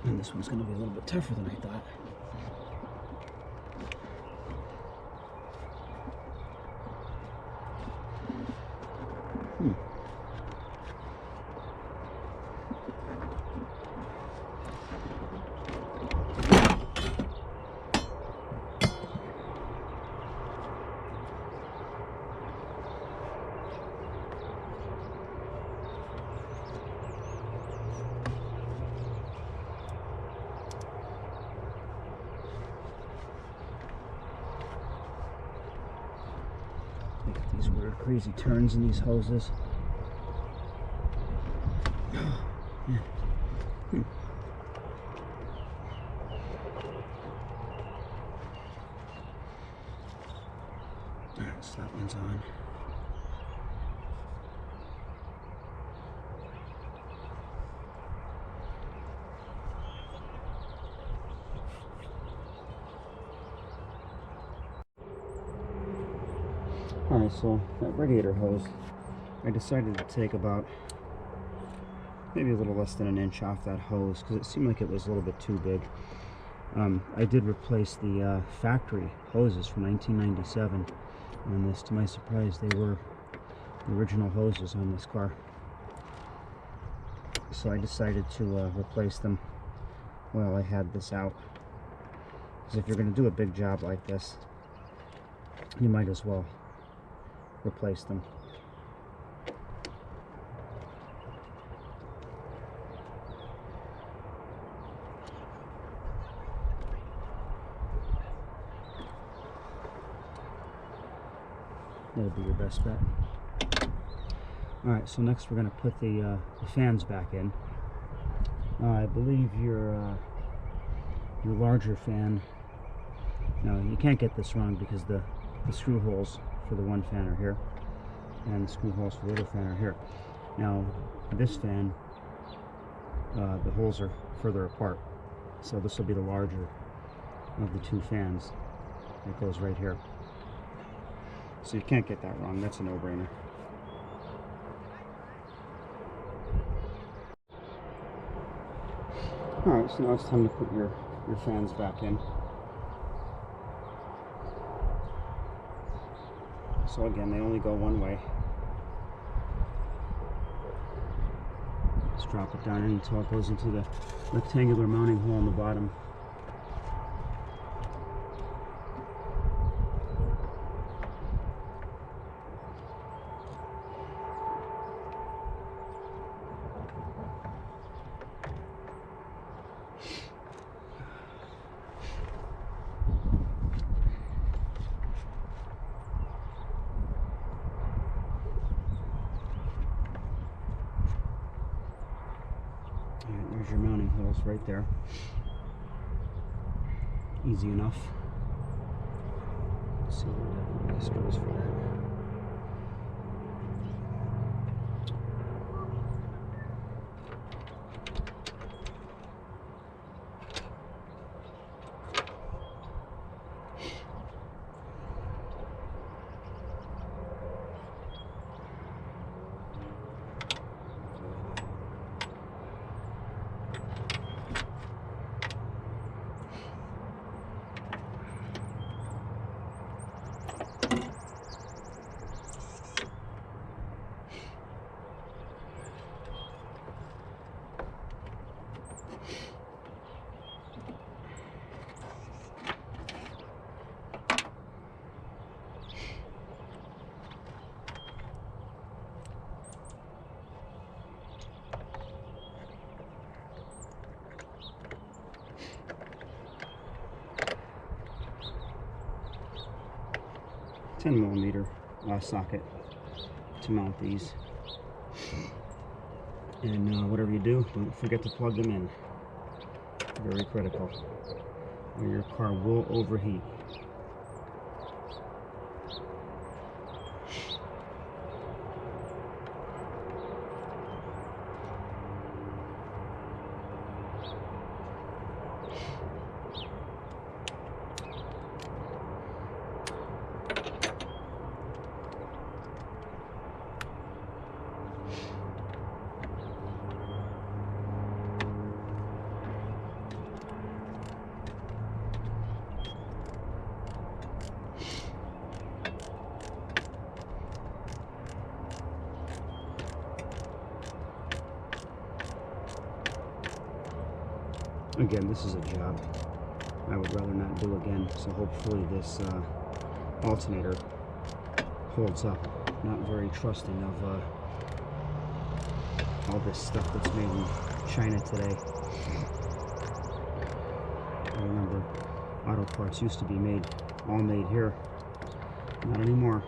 And this one's going to be a little bit tougher than I thought. Look at these weird crazy turns in these hoses. Alright, so that one's on. Alright, so that radiator hose, I decided to take about maybe a little less than an inch off that hose because it seemed like it was a little bit too big. I did replace the factory hoses from 1997 on this. To my surprise, they were the original hoses on this car. So I decided to replace them while I had this out. Because if you're going to do a big job like this, you might as well replace them. That'll be your best bet. Alright, so next we're going to put the fans back in. I believe your larger fan, now you can't get this wrong because the screw holes for the one fan are here and the screw holes for the other fan are here. Now this fan, the holes are further apart, so this will be the larger of the two fans. It goes right here. So you can't get that wrong. That's a no-brainer. Alright, so now it's time to put your fans back in. So again, they only go one way. Just drop it down until it goes into the rectangular mounting hole on the bottom. There's your mounting holes right there. Easy enough. Let's see where that screws for that. $10mm socket to mount these, and whatever you do, don't forget to plug them in. Very critical, or your car will overheat. Again, this is a job I would rather not do again, so hopefully this alternator holds up. Not very trusting of all this stuff that's made in China today. I remember auto parts used to be all made here. Not anymore.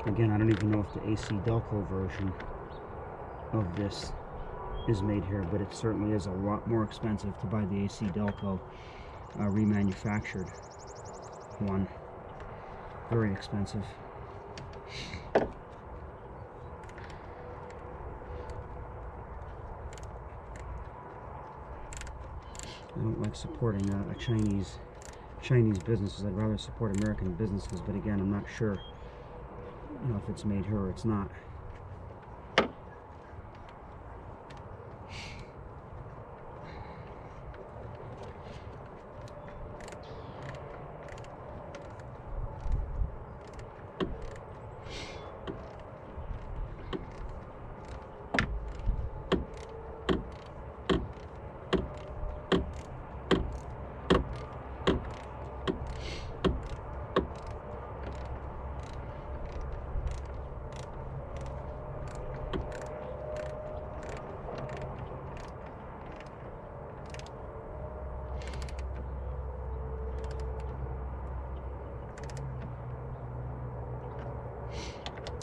Again, I don't even know if the AC Delco version of this is made here, but it certainly is a lot more expensive to buy the AC Delco remanufactured one. Very expensive. I don't like supporting a Chinese businesses. I'd rather support American businesses, but again, I'm not sure, you know, if it's made here or it's not.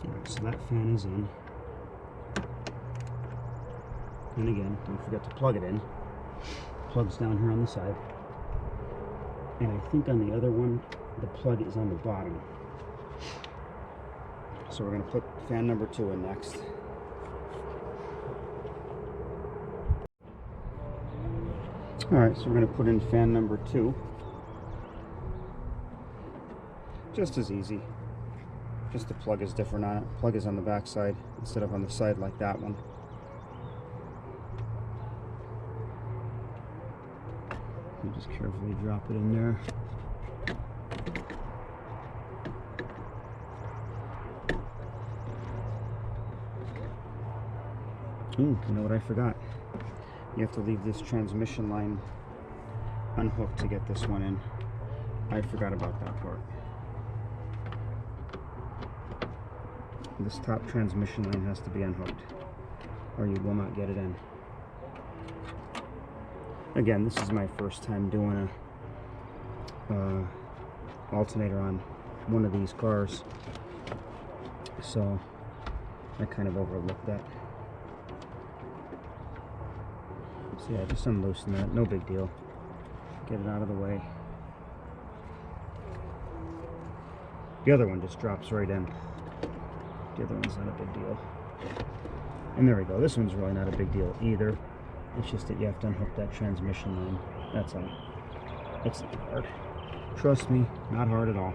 Alright, so that fan is in. And again, don't forget to plug it in. Plug's down here on the side. And I think on the other one, the plug is on the bottom. So we're going to put fan number 2 in next. Alright, so we're going to put in fan number 2. Just as easy. Just the plug is different on it. Plug is on the back side instead of on the side like that one. You just carefully drop it in there. Ooh, you know what I forgot? You have to leave this transmission line unhooked to get this one in. I forgot about that part. This top transmission line has to be unhooked, or you will not get it in. Again, this is my first time doing a alternator on one of these cars, so I kind of overlooked that. So yeah, just unloosen that, no big deal. Get it out of the way. The other one just drops right in. The other one's not a big deal. And there we go. This one's really not a big deal either. It's just that you have to unhook that transmission line. That's all. It's not hard. Trust me, not hard at all.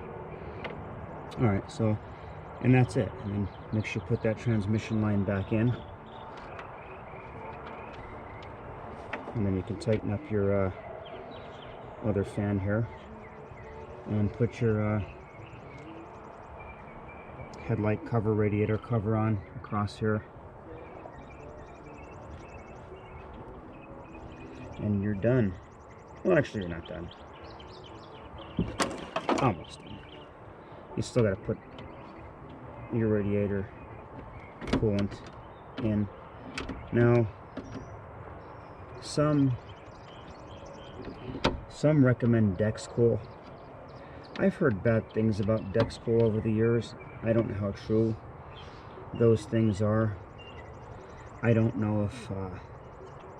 Alright, so, and that's it. And then make sure you put that transmission line back in. And then you can tighten up your other fan here. And put your headlight cover, radiator cover on across here, and you're done. Well, actually, you're not done. Almost done. You still got to put your radiator coolant in. Now, some recommend Dexcool. I've heard bad things about Dexcool over the years. I don't know how true those things are. I don't know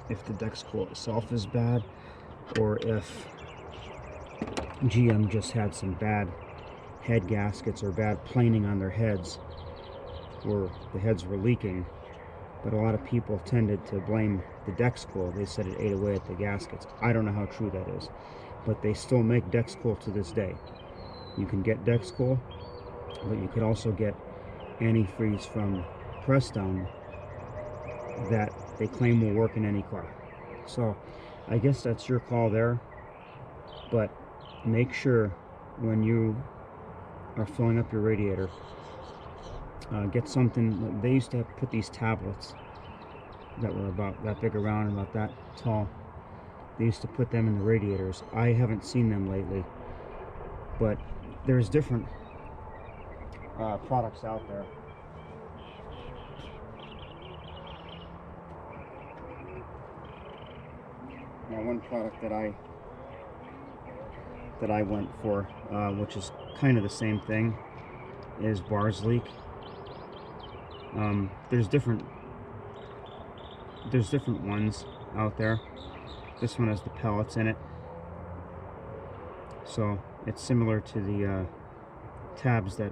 if the Dexcool itself is bad, or if GM just had some bad head gaskets or bad planing on their heads, where the heads were leaking. But a lot of people tended to blame the Dexcool. They said it ate away at the gaskets. I don't know how true that is, but they still make Dexcool to this day. You can get Dexcool, but you could also get antifreeze from Pressdown that they claim will work in any car. So I guess that's your call there, but make sure when you are filling up your radiator, get something. They used to put these tablets that were about that big around and about that tall. They used to put them in the radiators. I haven't seen them lately, but there's different products out there. Now, one product that I went for, which is kind of the same thing, is Bars Leak. There's different ones out there. This one has the pellets in it, so it's similar to the tabs that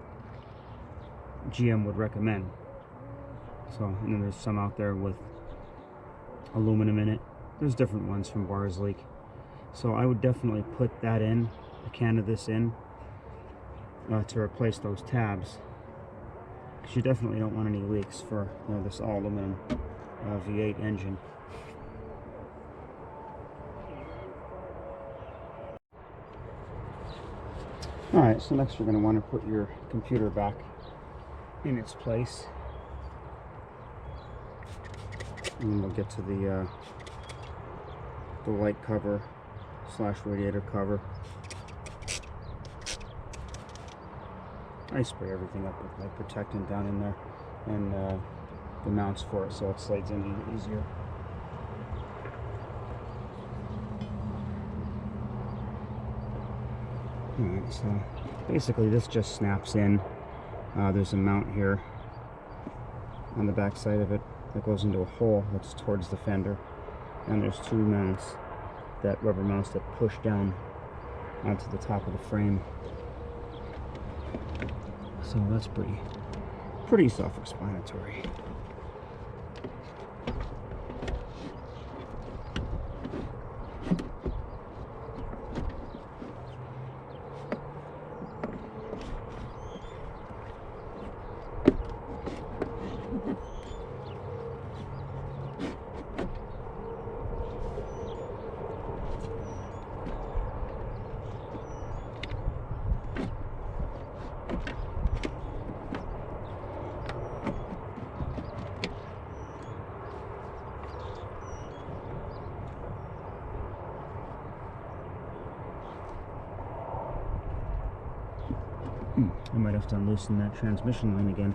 GM would recommend. So, and then there's some out there with aluminum in it. There's different ones from Barsley. So I would definitely put that in, a can of this in, to replace those tabs, because you definitely don't want any leaks for, you know, this all aluminum V8 engine. Alright, so next you're going to want to put your computer back in its place. And then we'll get to the light cover / radiator cover. I spray everything up with light protectant down in there, and the mounts for it so it slides in even easier. Alright, so basically this just snaps in. There's a mount here on the back side of it that goes into a hole that's towards the fender, and there's two mounts, that rubber mounts that push down onto the top of the frame. So that's pretty self-explanatory. I might have to unloosen that transmission line again.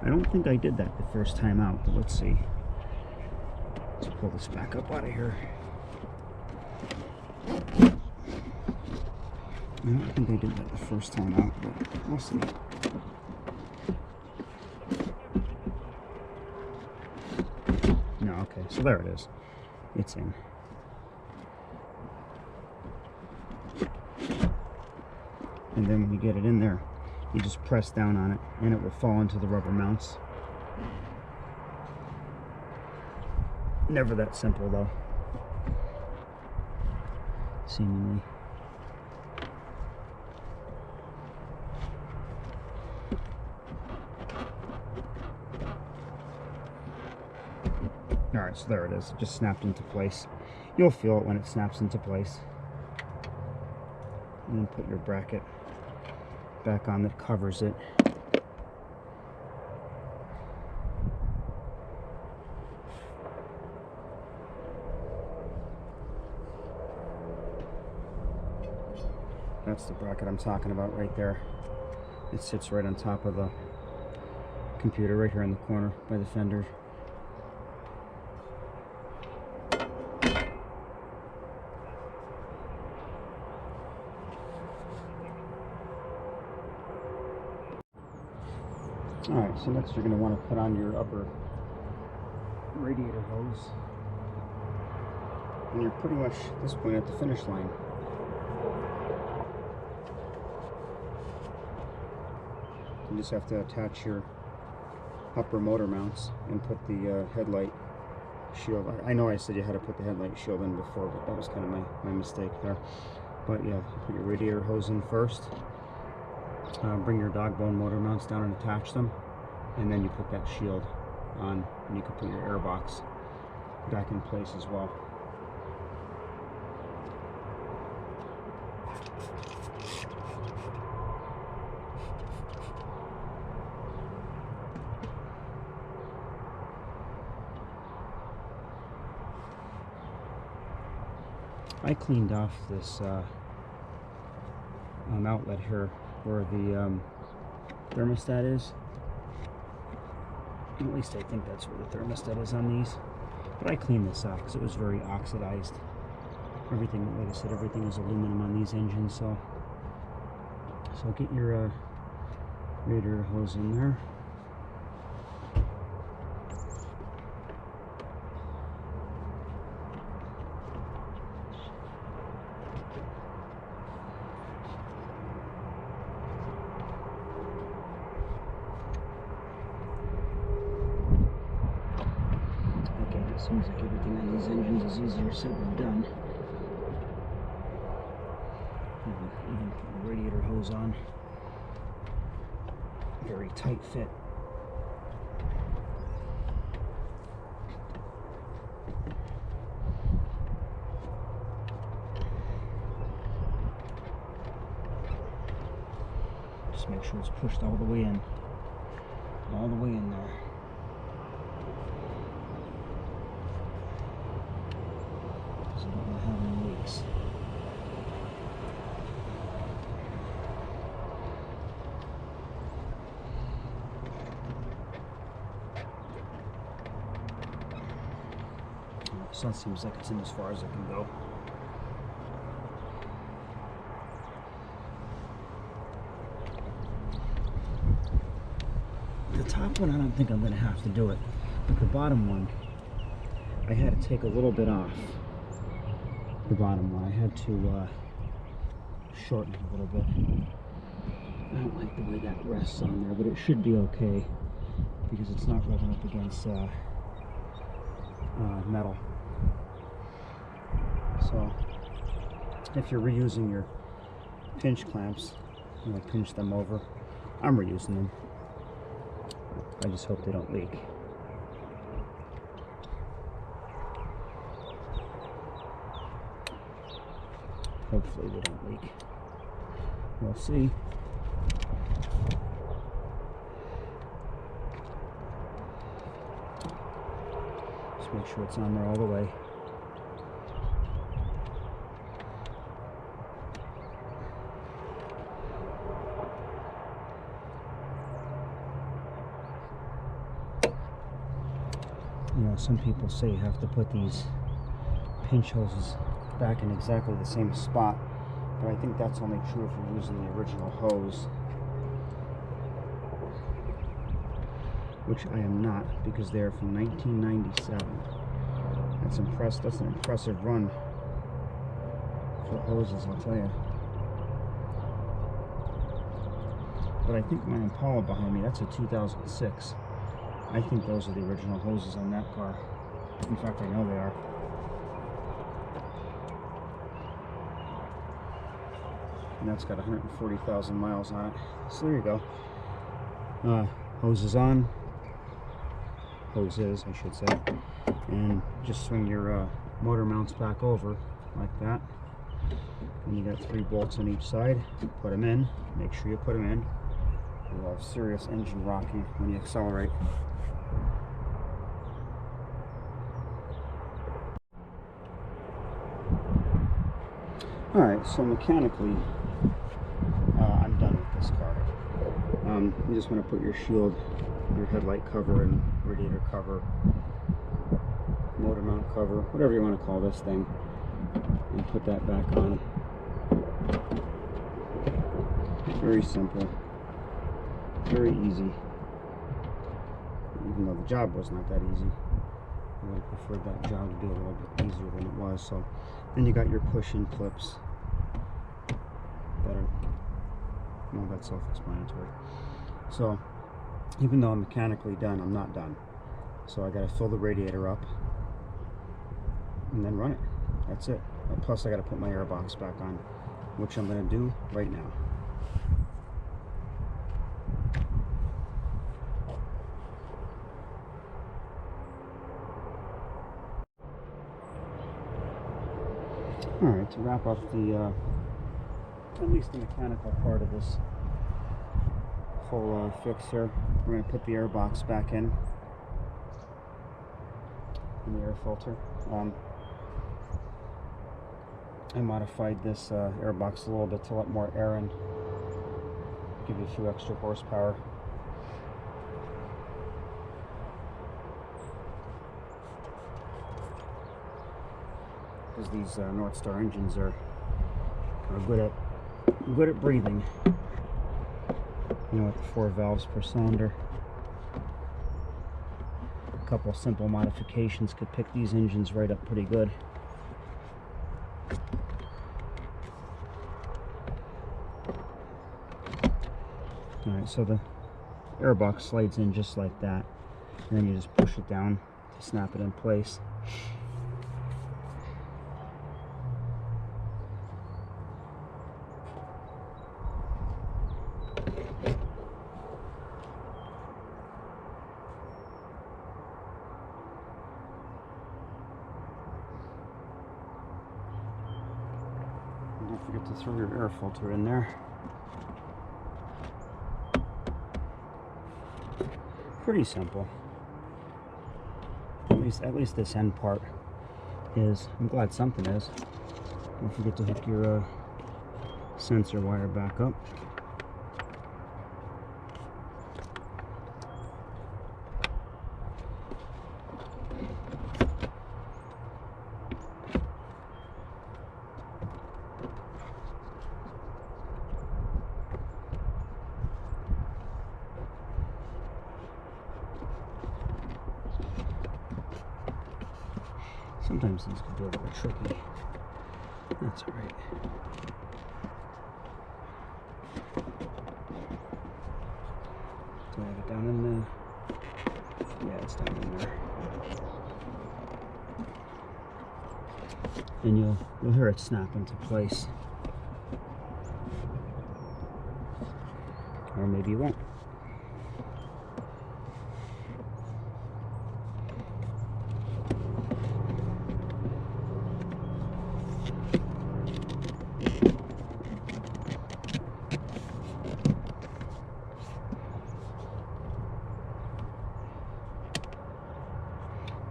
I don't think I did that the first time out, but let's see. Let's pull this back up out of here. I don't think I did that the first time out, but we'll see. No, okay, so there it is. It's in. And then when you get it in there, you just press down on it and it will fall into the rubber mounts. Never that simple though, seemingly. Alright, so there it is. It just snapped into place. You'll feel it when it snaps into place. And then put your bracket back on that covers it. That's the bracket I'm talking about right there. It sits right on top of the computer, right here in the corner by the fender. Alright, so next you're going to want to put on your upper radiator hose. And you're pretty much at this point at the finish line. You just have to attach your upper motor mounts and put the headlight shield. I know I said you had to put the headlight shield in before, but that was kind of my mistake there. But yeah, put your radiator hose in first. Bring your dog bone motor mounts down and attach them, and then you put that shield on, and you can put your air box back in place as well. I cleaned off this outlet here where the thermostat is. At least I think that's where the thermostat is on these. But I cleaned this off because it was very oxidized. Everything, like I said, everything is aluminum on these engines. So get your radiator hose in there. Seems like everything on these engines is easier said than done. Even put the radiator hose on. Very tight fit. Just make sure it's pushed all the way in. All the way in there. So I don't want to have any leaks. So that seems like it's in as far as it can go. The top one, I don't think I'm going to have to do it, but the bottom one, I had to take a little bit off. The bottom one, I had to shorten it a little bit. I don't like the way that rests on there, but it should be okay because it's not rubbing up against metal. So if you're reusing your pinch clamps, you know, pinch them over. I'm reusing them. I just hope they don't leak. Hopefully they don't leak. We'll see. Just make sure it's on there all the way. You know, some people say you have to put these pinch hoses back in exactly the same spot, but I think that's only true if you're using the original hose, which I am not, because they're from 1997. That's impressed. That's an impressive run for hoses, I'll tell you. But I think my Impala behind me, that's a 2006. I think those are the original hoses on that car. In fact, I know they are. And that's got 140,000 miles on it. So there you go. Hoses on. Hoses, I should say. And just swing your motor mounts back over like that. And you got 3 bolts on each side. Put them in. Make sure you put them in. You'll have serious engine rocking when you accelerate. Alright, so mechanically, I'm done with this car. You just want to put your shield, your headlight cover, and radiator cover, motor mount cover, whatever you want to call this thing, and put that back on. Very simple, very easy, even though the job was not that easy. I would have preferred that job to be a little bit easier than it was. So then you got your push-in clips that are, well, that's self-explanatory. So even though I'm mechanically done, I'm not done. So I got to fill the radiator up and then run it. That's it. Plus I got to put my air box back on, which I'm going to do right now. Alright, to wrap up the, at least the mechanical part of this whole fix here, we're going to put the air box back in the air filter. I modified this air box a little bit to let more air in, give you a few extra horsepower. Because these Northstar engines are good at breathing. You know, with the 4 valves per cylinder. A couple simple modifications could pick these engines right up pretty good. Alright, so the airbox slides in just like that, and then you just push it down to snap it in place. Don't forget to throw your air filter in there. Pretty simple. At least this end part is. I'm glad something is. Don't forget to hook your sensor wire back up. Sometimes these can be a little tricky. That's all right. Do I have it down in the... Yeah, it's down in there. And you'll hear it snap into place. Or maybe you won't.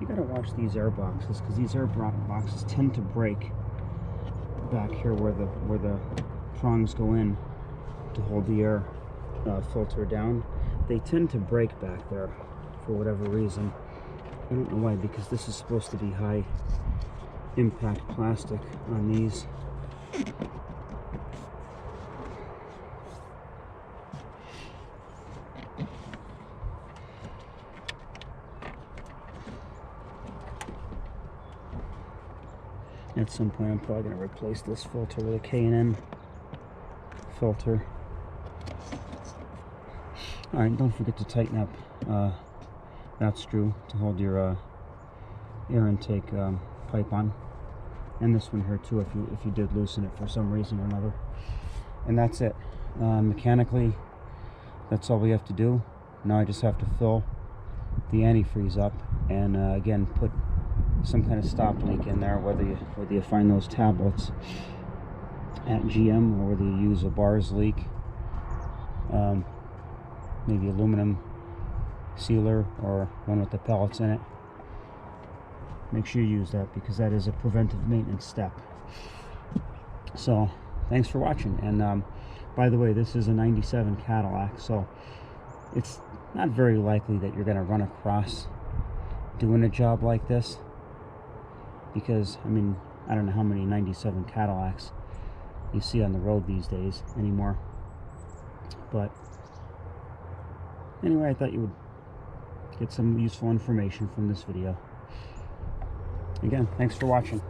You gotta watch these air boxes, because these air boxes tend to break back here where the prongs go in to hold the air filter down. They tend to break back there for whatever reason. I don't know why, because this is supposed to be high impact plastic on these. At some point I'm probably going to replace this filter with a K&N filter. Alright, don't forget to tighten up that screw to hold your air intake pipe on. And this one here too, if you did loosen it for some reason or another. And that's it. Mechanically, that's all we have to do. Now I just have to fill the antifreeze up and again put some kind of stop leak in there, whether you find those tablets at GM or whether you use a bars leak, maybe aluminum sealer or one with the pellets in it. Make sure you use that, because that is a preventive maintenance step. So thanks for watching. And by the way, this is a 97 Cadillac, so it's not very likely that you're going to run across doing a job like this, because I mean, I don't know how many 97 Cadillacs you see on the road these days anymore. But anyway, I thought you would get some useful information from this video. Again, thanks for watching.